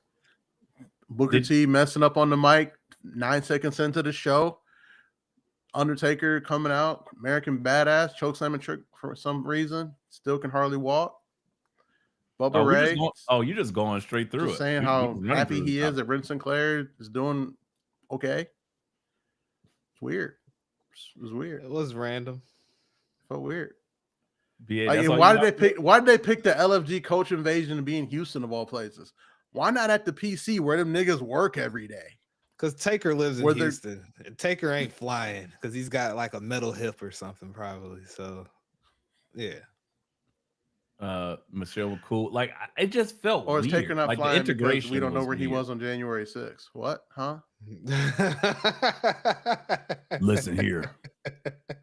Booker T messing up on the mic. 9 seconds into the show, Undertaker coming out, American Badass, chokeslam and trick for some reason, still can hardly walk. Bubba Ray. You're just going straight through just saying how happy he is that Brent Sinclair is doing okay. It's weird. It was weird. It was random. Felt weird. Why did they pick the LFG coach invasion to be in Houston of all places? Why not at the PC where them niggas work every day? Because Taker lives in Houston. Taker ain't flying because he's got like a metal hip or something, probably. So, yeah. Michelle Cool. Like, it just felt or is weird. Taker not like, flying the integration because we don't know where weird. he was on January 6th? What? Huh? Listen here.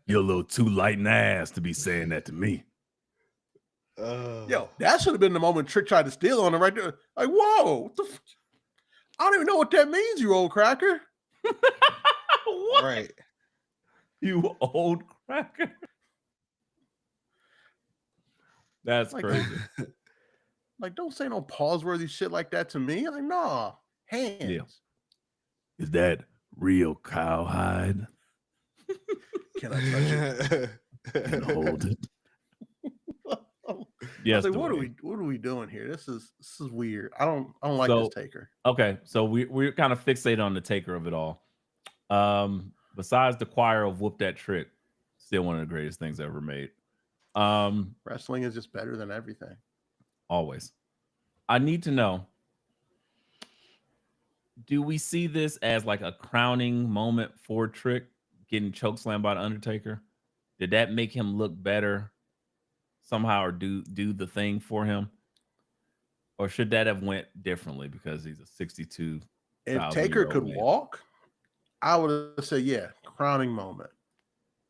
You're a little too light in the ass to be saying that to me. Yo, that should have been the moment Trick tried to steal on him right there. Like, whoa, what the I don't even know what that means, you old cracker. What? Right. You old cracker. That's like, crazy. Like, don't say no pause-worthy shit like that to me. Like, nah, hands. Yeah. Is that real cowhide? Can I touch it? And hold it. Yes. Like, what are we doing here? This is weird. I don't like this Taker. Okay, so we're kind of fixated on the Taker of it all. Besides the choir of Whoop That Trick, still one of the greatest things ever made. Wrestling is just better than everything. Always. I need to know, do we see this as like a crowning moment for Trick getting chokeslammed by the Undertaker? Did that make him look better somehow, or do the thing for him? Or should that have went differently because he's a 62? If Taker could walk, I would have said, yeah, crowning moment.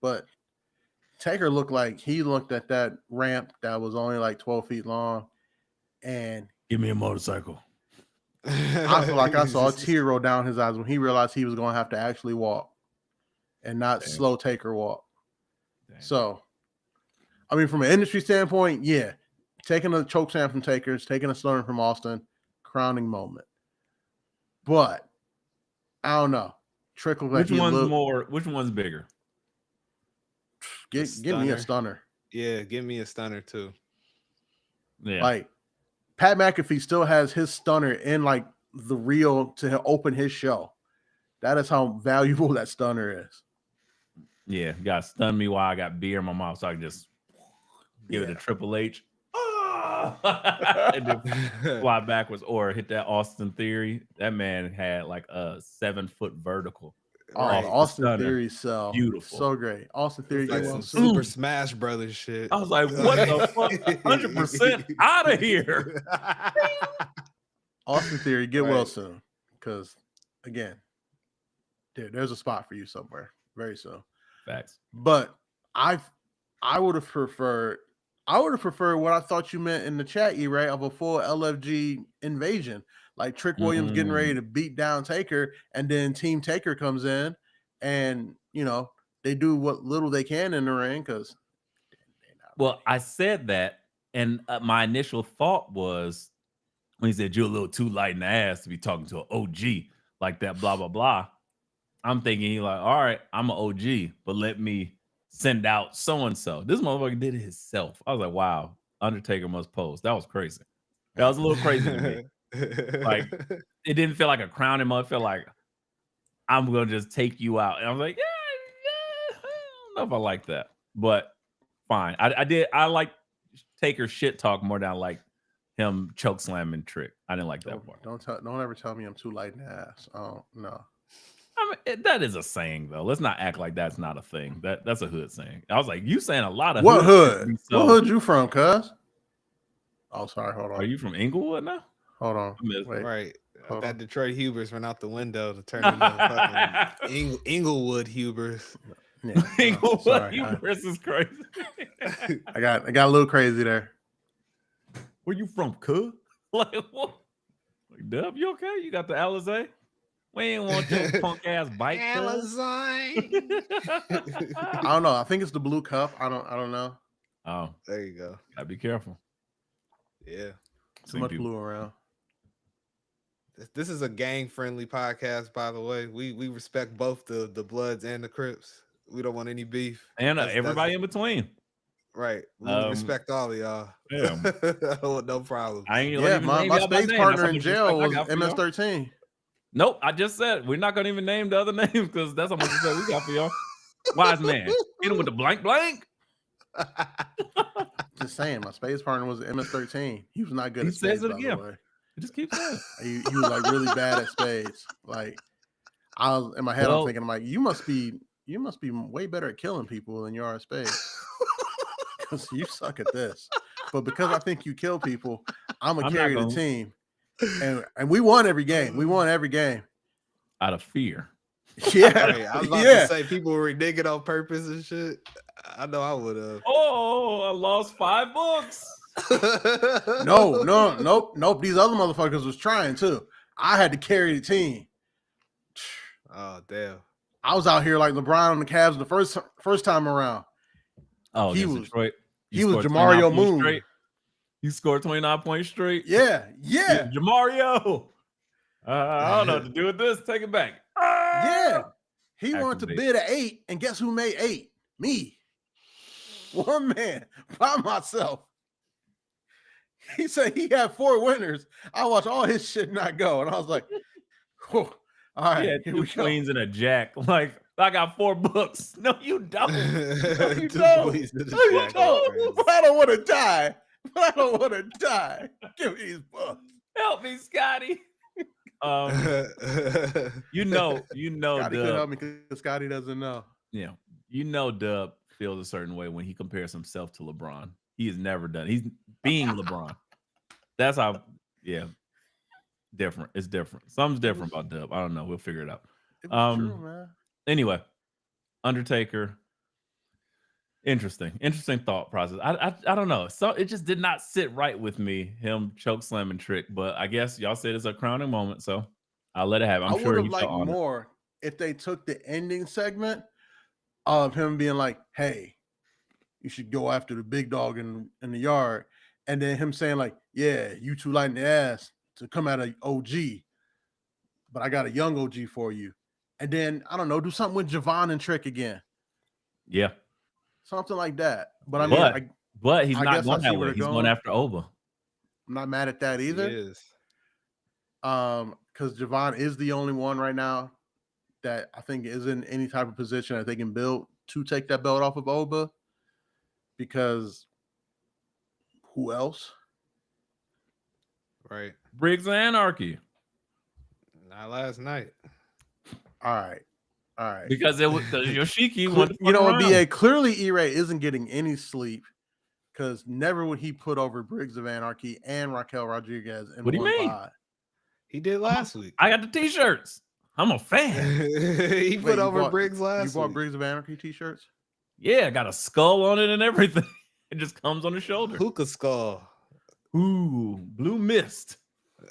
But Taker looked like he looked at that ramp that was only like 12 feet long, and Give me a motorcycle. I feel like I saw a tear roll down his eyes when he realized he was going to have to actually walk and not Damn. slow Taker walk. Damn. So, I mean, from an industry standpoint, yeah, taking a choke slam from Taker's, taking a stunner from Austin, crowning moment. But I don't know. Trickle like Which one's bigger? Give me a stunner. Yeah, give me a stunner too. Yeah. Like Pat McAfee still has his stunner in like the reel to open his show. That is how valuable that stunner is. Yeah, you gotta stun me while I got beer in my mouth so I can just give it a Triple H. And then fly backwards or hit that Austin Theory. That man had like a 7-foot vertical. Oh, Right. the Austin Stunner. Theory cell. Beautiful. So great. Austin Theory It's like get some well Super Smash Brothers shit. I was like, what the fuck? 100% out of here. Austin Theory, get Right. well soon. Because again, dude, there's a spot for you somewhere very soon. Facts. But I would have preferred what I thought you meant in the chat, E-Ray, of a full LFG invasion. Like Trick Williams getting ready to beat down Taker, and then Team Taker comes in and, you know, they do what little they can in the ring because. Well, I said that, and my initial thought was when he said you're a little too light in the ass to be talking to an OG like that, blah, blah, blah. I'm thinking he like, all right, I'm an OG, but let me send out so-and-so. This motherfucker did it himself. I was like, wow, Undertaker must pose. That was crazy. That was a little crazy to me. Like, it didn't feel like a crowning moment. It felt like, I'm going to just take you out. And I was like, yeah, I don't know if I like that. But fine. I like Taker shit talk more than I like him choke slamming Trick. I didn't like that part. Don't ever tell me I'm too light in the ass. Oh, no. I mean, that is a saying, though. Let's not act like that's not a thing. That's a hood saying. I was like, you saying a lot of what hood? hood? What hood you from, cuz? Oh, sorry. Hold on. Are you from Inglewood now? Hold on. Wait. Right. Hold That on. Detroit Hubers went out the window to turn into fucking Inglewood Hubers. Yeah, Inglewood sorry. Hubris is crazy. I got a little crazy there. Where you from, cuz? Like, what? Like, Dub, you okay? You got the Alizé? We ain't want your punk ass bike. I don't know. I think it's the blue cup. I don't know. Oh, There you go. gotta be careful. Yeah. Too much blue around. This is a gang-friendly podcast, by the way. We respect both the Bloods and the Crips. We don't want any beef. And everybody in between. Right. We respect all of y'all. Yeah. No problem. I ain't Yeah, even my name y'all by space name. partner That's how in much jail was respect I got for y'all. MS-13. Nope, I just said we're not gonna even name the other names because that's how much respect we got for y'all. Wise man, hit him with the blank. Just saying, my space partner was MS-13. He was not good He at spades, says it by again. the way. Just keep saying it. He was like really bad at spades. Like I was in my head, I'm thinking, I'm like, you must be way better at killing people than you are at spades. Because you suck at this. But because I think you kill people, I'm gonna carry the team. And we won every game. We won every game. Out of fear. Yeah. Hey, I was about to say people were reneging on purpose and shit. I know I would have. Oh, I lost 5 books. Nope. These other motherfuckers was trying too. I had to carry the team. Oh damn! I was out here like LeBron on the Cavs the first time around. Oh, he was Detroit. He was Jamario Moon. Straight. You scored 29 points straight. Yeah. Jamario. I don't know what to do with this. Take it back. Yeah. He wanted to Activate. bid an 8, and guess who made 8? Me. One man by myself. He said he had 4 winners. I watched all his shit not go, and I was like, "Whoa, all right, Yeah, here 2 we go." queens and a jack. Like, I got 4 books. No, you don't. No, you don't. But I don't want to die. Give me these books. Help me, Scotty. You know, Scotty could Dub. help me because Scotty doesn't know. Yeah, Dub feels a certain way when he compares himself to LeBron. He has never done. He's being LeBron. That's how. Yeah, different. It's different. Something's different about Dub. I don't know. We'll figure it out. It was true, man. Anyway, Undertaker Interesting thought process. I don't know. So it just did not sit right with me, him choke slamming Trick. But I guess y'all said it's a crowning moment, so I'll let it happen. I I'm would sure have he liked felt honored. more if they took the ending segment of him being like, "Hey, you should go after the big dog in the yard," and then him saying like, "Yeah, you too light in the ass to come out of OG, but I got a young OG for you," and then I don't know, do something with Javon and Trick again, Yeah, something like that. But I mean, but he's I not guess I going see that where way. they're He's going going. after Oba. I'm not mad at that He either. is. Because Javon is the only one right now that I think is in any type of position that they can build to take that belt off of Oba. Because who else? Right. Briggs of Anarchy. Not last night. All right. Because it was Yoshiki wanted to You know, fuck around. BA clearly E-Ray isn't getting any sleep because never would he put over Briggs of Anarchy and Raquel Rodriguez in What do you one mean? pod. He did last week. I got the t-shirts. I'm a fan. He Wait, put you over bought- Briggs last You bought week. Briggs of Anarchy t-shirts? Yeah, got a skull on it and everything. It just comes on the shoulder. Hookah skull. Ooh, blue mist.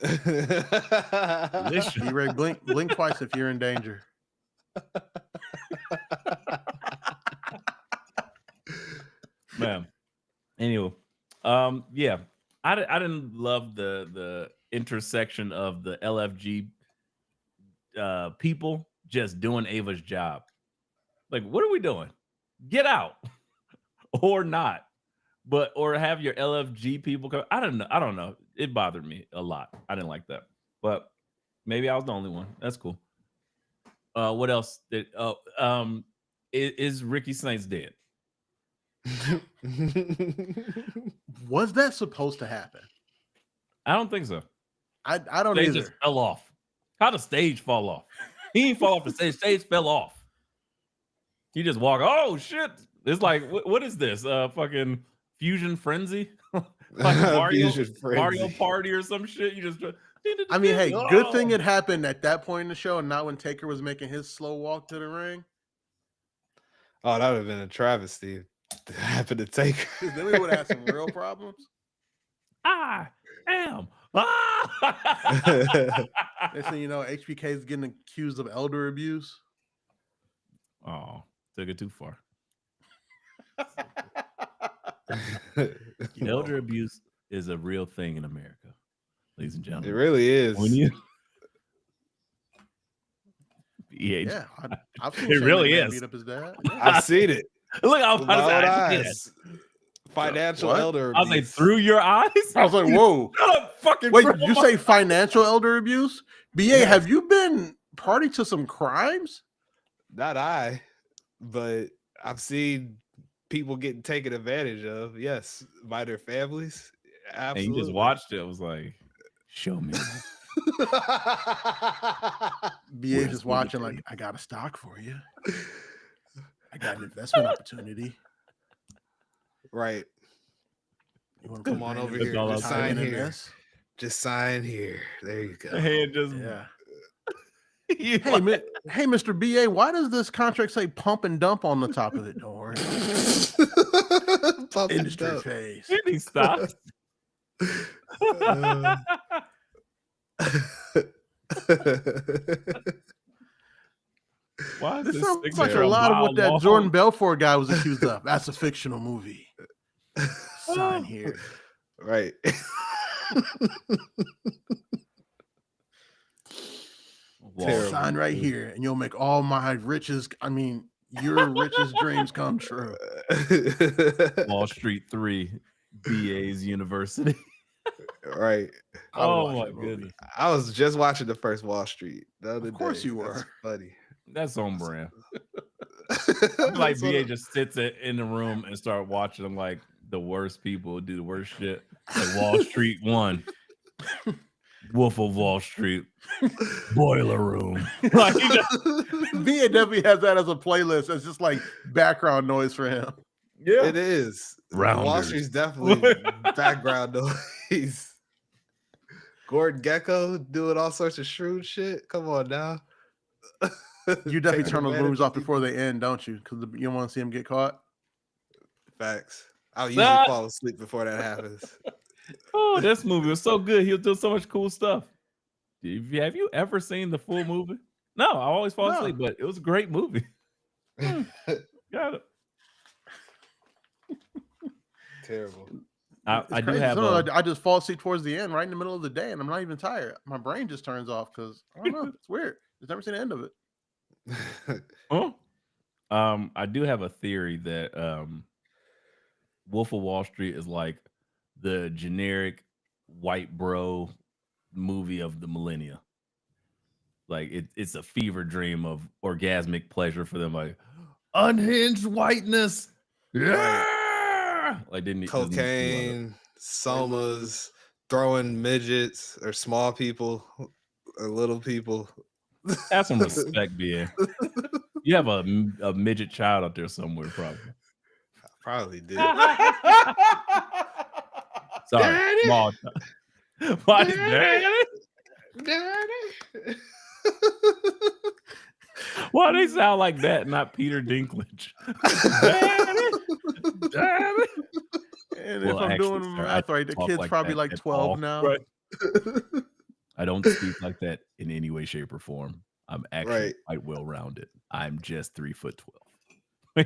Delicious. E-Ray, blink twice if you're in danger. Man. Anyway, yeah, I didn't love the intersection of the LFG people just doing Ava's job. Like, what are we doing? Get out or not, or have your LFG people come. I don't know. It bothered me a lot. I didn't like that, but maybe I was the only one. That's cool. What else? Is Ricky Saints dead? Was that supposed to happen? I don't think so. I don't They either. just fell off. How the stage fall off? He didn't fall off the stage. Stage fell off. He just walked. Oh shit! It's like what is this? Fucking Fusion Frenzy, like Mario Party or some shit. You just. I mean, hey, good thing it happened at that point in the show, and not when Taker was making his slow walk to the ring. Oh, that would have been a travesty. That happened to Taker. Then we would have some real problems. I am. Next thing you know, HBK is getting accused of elder abuse. Oh, took it too far. Elder abuse is a real thing in America, ladies and gentlemen. It really is. Yeah, I've seen it really is. beat up his dad. Yeah. I've seen it. Look, I was with my own eyes. eyes. Financial elder I was like, abuse. through your eyes? I was like, whoa. Shut up, fucking Wait, grandma. did you say financial elder abuse? BA, have you been party to some crimes? Not I, but I've seen people getting taken advantage of. Yes, by their families. Absolutely. And you just watched it. I was like, show me. BA just watching like, I got a stock for you. I got an investment opportunity. Right. You want to come on over here? Just sign here. Just sign here. There you go. And just Hey, Mr. BA, why does this contract say pump and dump on the top of it? Don't worry. Industry phase. He stopped. Why is This this sounds like a lot of what that Jordan Belfort guy was accused of. That's a fictional movie. Sign here. Right. Sign right here, and you'll make all my riches. I mean, your richest dreams come true. Wall Street 3, BA's University. Right. Oh my goodness. I was just watching the first Wall Street the other day. Of course you were. That's funny. That's on brand. Like BA just sits in the room and start watching them like the worst people do the worst shit. Like Wall Street 1. Wolf of Wall Street. Boiler Room. Like BA definitely has that as a playlist. It's just like background noise for him. Yeah. It is. Rounders. Wall Street's definitely background noise. Gordon Gekko doing all sorts of shrewd shit. Come on now. You definitely turn those movies off before they end, don't you? Because you don't want to see him get caught. Facts. I'll usually fall asleep before that happens. Oh, this movie was so good. He'll do so much cool stuff. Have you ever seen the full movie? No, I always fall asleep, but it was a great movie. Got it. Terrible. I do crazy. have I just fall asleep towards the end, right in the middle of the day, and I'm not even tired. My brain just turns off because I don't know. It's weird. I've never seen the end of it. Huh? I do have a theory that Wolf of Wall Street is like the generic white bro movie of the millennia. Like it's a fever dream of orgasmic pleasure for them, like unhinged whiteness. Yeah, like cocaine, somas, throwing midgets or small people or little people. Have some respect, BA. You have a midget child out there somewhere, probably. I probably did. Sorry, Daddy? small. Why, Daddy? Daddy? Why they sound like that, not Peter Dinklage? Daddy, Daddy. And if I'm doing the math right, the kid's like probably like 12 now. Right. I don't speak like that in any way, shape, or form. I'm actually quite well rounded. I'm just 3'12".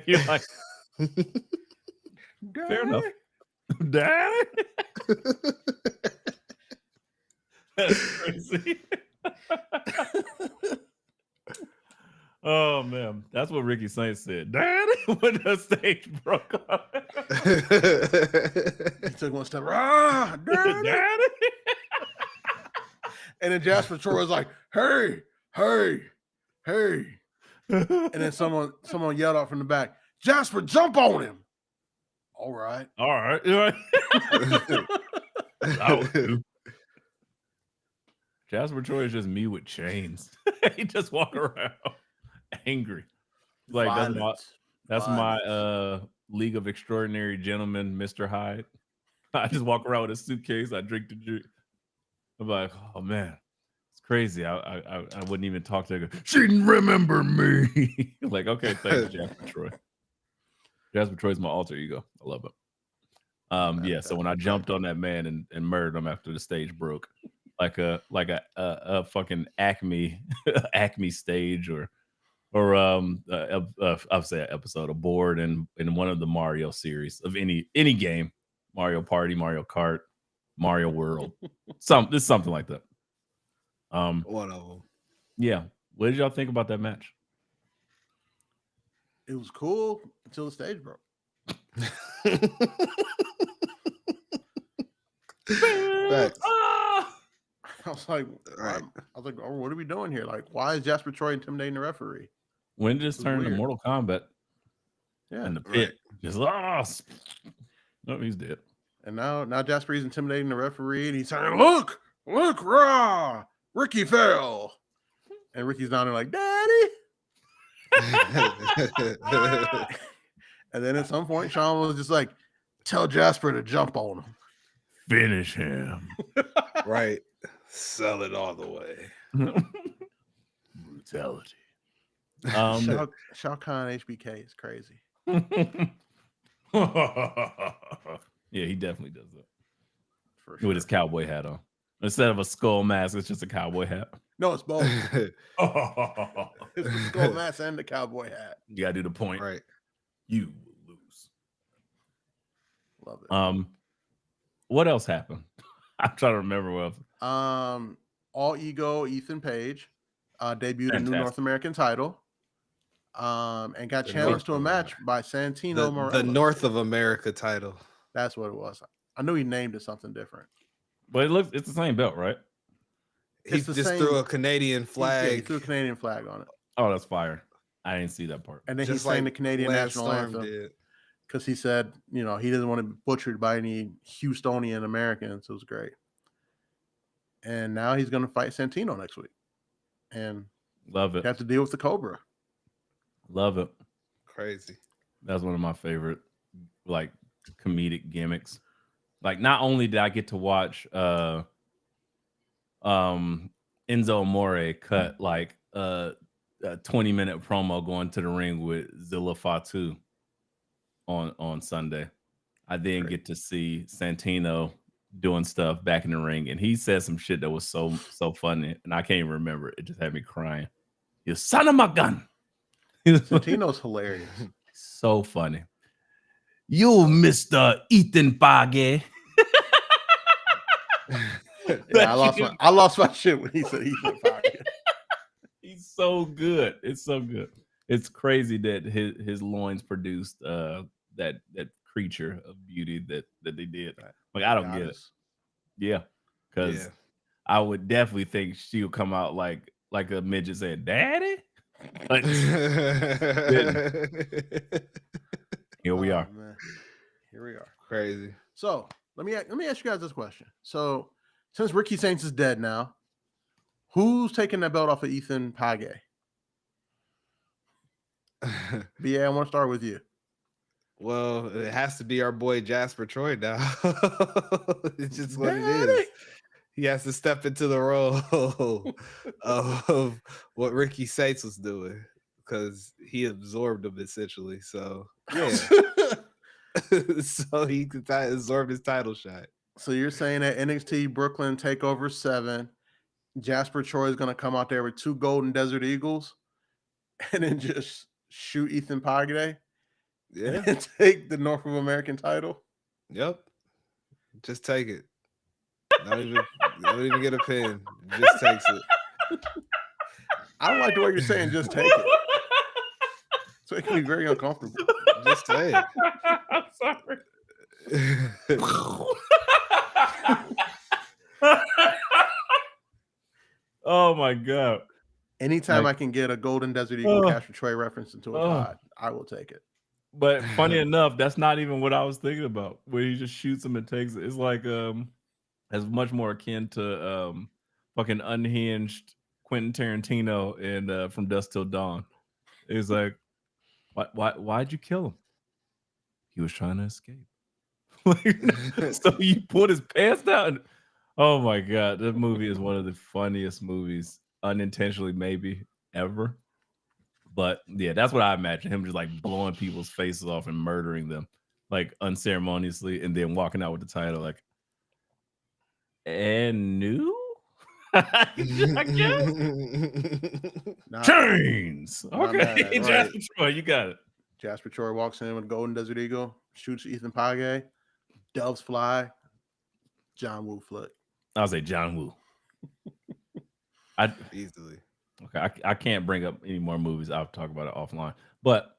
You're like, fair enough. Daddy. That's crazy. Oh man, that's what Ricky Saints said. Daddy, when the stage broke up. He took one step. Ah, Daddy. Daddy. And then Jasper Troy was like, "Hey, hey, hey!" And then someone yelled out from the back, "Jasper, jump on him!" All right. Jasper Troy is just me with chains. He just walk around angry. Like that's my League of Extraordinary Gentlemen, Mr. Hyde. I just walk around with a suitcase. I drink the drink. I'm like, oh man, it's crazy. I wouldn't even talk to her. She didn't remember me. Like, okay, thanks, Jasper Troy. Jasper Troy's my alter ego. I love it. Yeah. So when I jumped on that man and murdered him after the stage broke, like a fucking Acme stage or I'll say an episode, a board in one of the Mario series of any game, Mario Party, Mario Kart, Mario World, it's something like that. One of them. Yeah. What did y'all think about that match? It was cool until the stage broke. I was like, oh, what are we doing here? Like, why is Jasper Troy intimidating the referee? When did this turn into Mortal Kombat? Yeah, in the pit, just oh, he's dead. And now Jasper's intimidating the referee, and he's saying, "Look, raw, Ricky fell," and Ricky's down there like, "Daddy." And then at some point, Sean was just like, "Tell Jasper to jump on him, finish him." Right, sell it all the way. Brutality. Shao Kahn HBK is crazy. Yeah, he definitely does that. For sure. With his cowboy hat on. Instead of a skull mask, it's just a cowboy hat. No, it's both. It's the skull mask and the cowboy hat. You gotta do the point. Right. You will lose. Love it. What else happened? I'm trying to remember what else. All Ego Ethan Page debuted a new North American title. And got challenged to a match by Santino Marella. The North of America title. That's what it was. I knew he named it something different. But it's the same belt, right? He just threw a Canadian flag. He threw a Canadian flag on it. Oh, that's fire. I didn't see that part. And then he sang the Canadian national anthem. Because he said, he doesn't want to be butchered by any Houstonian Americans. It was great. And now he's going to fight Santino next week. And love it. Have to deal with the Cobra. Love it. Crazy. That's one of my favorite, like, comedic gimmicks. Like, not only did I get to watch Enzo Amore cut like a 20-minute promo going to the ring with Zilla Fatu, on Sunday. I then Great. get to see Santino doing stuff back in the ring, and he said some shit that was so funny, and I can't even remember it. It just had me crying. You son of my gun. Santino's hilarious. So funny. You, Mr. Ethan Page. Yeah, I lost my shit when he said Ethan Page. He's so good. It's so good. It's crazy that his loins produced that creature of beauty that they did. Like, I don't get it. Yeah, because I would definitely think she would come out like a midget saying, "Daddy." But here we are. Man. Here we are. Crazy. So let me ask you guys this question. So since Ricky Saints is dead now, who's taking that belt off of Ethan Page? BA, I want to start with you. Well, it has to be our boy Jasper Troy now. It's just what it is. He has to step into the role of what Ricky Saints was doing because he absorbed him essentially. So yeah, so he could absorb his title shot. So you're saying that NXT Brooklyn Takeover 7, Jasper Troy is going to come out there with 2 Golden Desert Eagles and then just shoot Ethan Page? Yeah, and take the North of American title? Yep. Just take it. Don't even get a pin. Just takes it. I don't like the way you're saying just take it. So it can be very uncomfortable. Just say it. I'm sorry. Oh my god. Anytime I can get a Golden Desert Eagle Jasper Troy reference into a pod, I will take it. But funny enough, that's not even what I was thinking about. Where he just shoots him and takes it. It's like it's much more akin to fucking unhinged Quentin Tarantino in From Dusk Till Dawn. It's like, why'd you kill him? He was trying to escape. So you put his pants down. Oh my god, that movie is one of the funniest movies, unintentionally maybe ever. But yeah, that's what I imagine, him just like blowing people's faces off and murdering them like unceremoniously, and then walking out with the title like, and new. I guess. Chains. Okay, Jasper Troy, you got it. Jasper Troy walks in with Golden Desert Eagle, shoots Ethan Page, doves fly, John Woo flick. I'll say John Woo. Easily. Okay, I can't bring up any more movies. I'll talk about it offline. But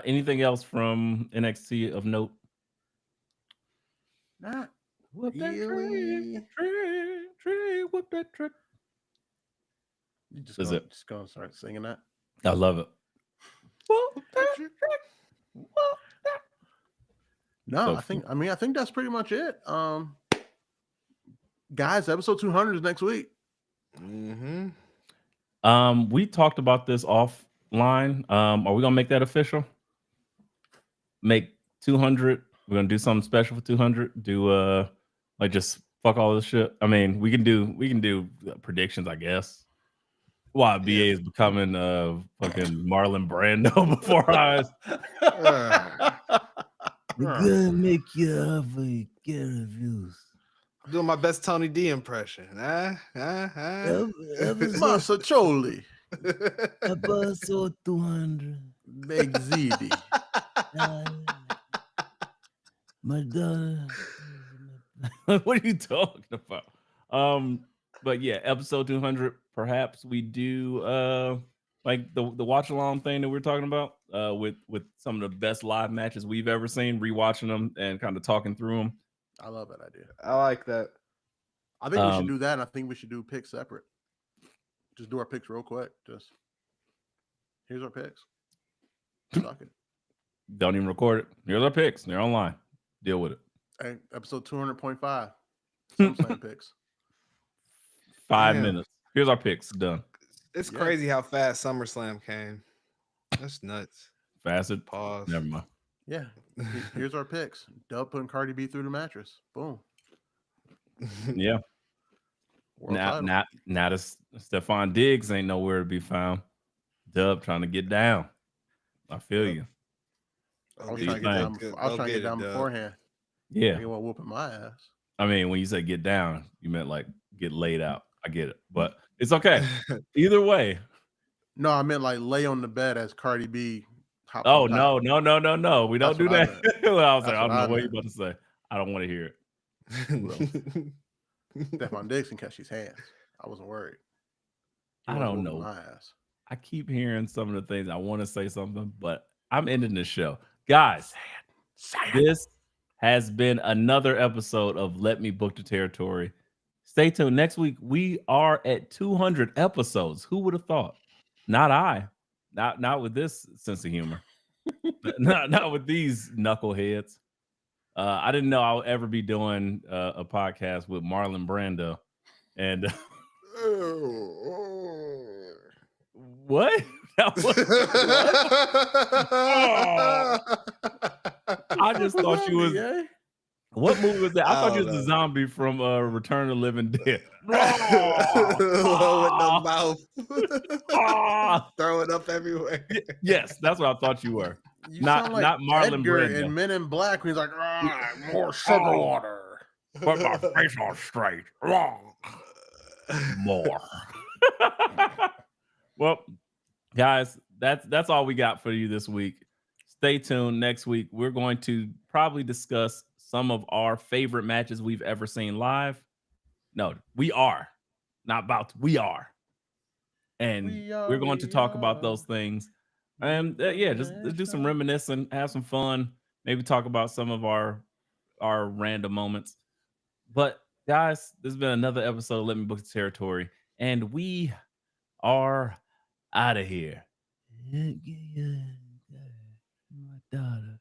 anything else from NXT of note? Not whoop that really. Tree, whoop that trick. You just gonna start singing that? I love it. Whoop that trick. Whoop that. No, So, I think that's pretty much it. Guys, episode 200 is next week. Mm-hmm. We talked about this offline. Are we gonna make that official? Make 200. We're gonna do something special for 200. Do like just fuck all this shit. I mean, we can do predictions, I guess. Why BA is becoming fucking Marlon Brando before our eyes. We're gonna make you get reviews. I'm doing my best Tony D impression. Massacholi. Episode 200. Big ZD. My daughter. What are you talking about? But yeah, episode 200. Perhaps we do like the watch along thing that we're talking about with some of the best live matches we've ever seen, rewatching them and kind of talking through them. I love that idea. I like that. I think we should do that, and I think we should do picks separate. Just do our picks real quick. Just here's our picks. Suck it. Don't even record it. Here's our picks. They're online. Deal with it. Hey, episode 200.5. Some picks. 5 minutes. Here's our picks. Done. It's crazy how fast SummerSlam came. That's nuts. Faster. Pause. Never mind. Yeah. Here's our picks. Dub putting Cardi B through the mattress. Boom. Yeah. Now Stephon Diggs ain't nowhere to be found. Dub trying to get down. I feel you. I was Do trying you to get think? down. I was trying to get down beforehand. Yeah. They weren't whooping my ass. I mean, when you say get down, you meant like get laid out. I get it, but it's okay. Either way. No, I meant like lay on the bed as Cardi B. Hopped Oh on top. no. We don't That's do what I that. meant. I was That's like, I what don't know I what you meant. about to say. I don't want to hear it. Stephon Diggs can catch his hands. I wasn't worried. He I wasn't don't whooping know. my ass. I keep hearing some of the things. I want to say something, but I'm ending this show. Guys, this has been another episode of Let Me Book the Territory. Stay tuned. Next week, we are at 200 episodes. Who would have thought? Not I. Not with this sense of humor. not with these knuckleheads. I didn't know I would ever be doing a podcast with Marlon Brando. And what? What? Oh, I just thought you was. What movie was that? I thought you was a zombie from Return of the Living Dead. With the mouth throwing up everywhere. Yes, that's what I thought you were. You not sound like not Marlon Edgar Brando. in Men in Black. He's like, more sugar water. Put my face on straight. More. Well, guys, that's all we got for you this week. Stay tuned. Next week, we're going to probably discuss some of our favorite matches we've ever seen live. No, we are. Not about to, we are. And we're going to talk about those things. And yeah, just do some reminiscing, have some fun, maybe talk about some of our random moments. But guys, this has been another episode of Let Me Book the Territory, and we are out of here. My daughter.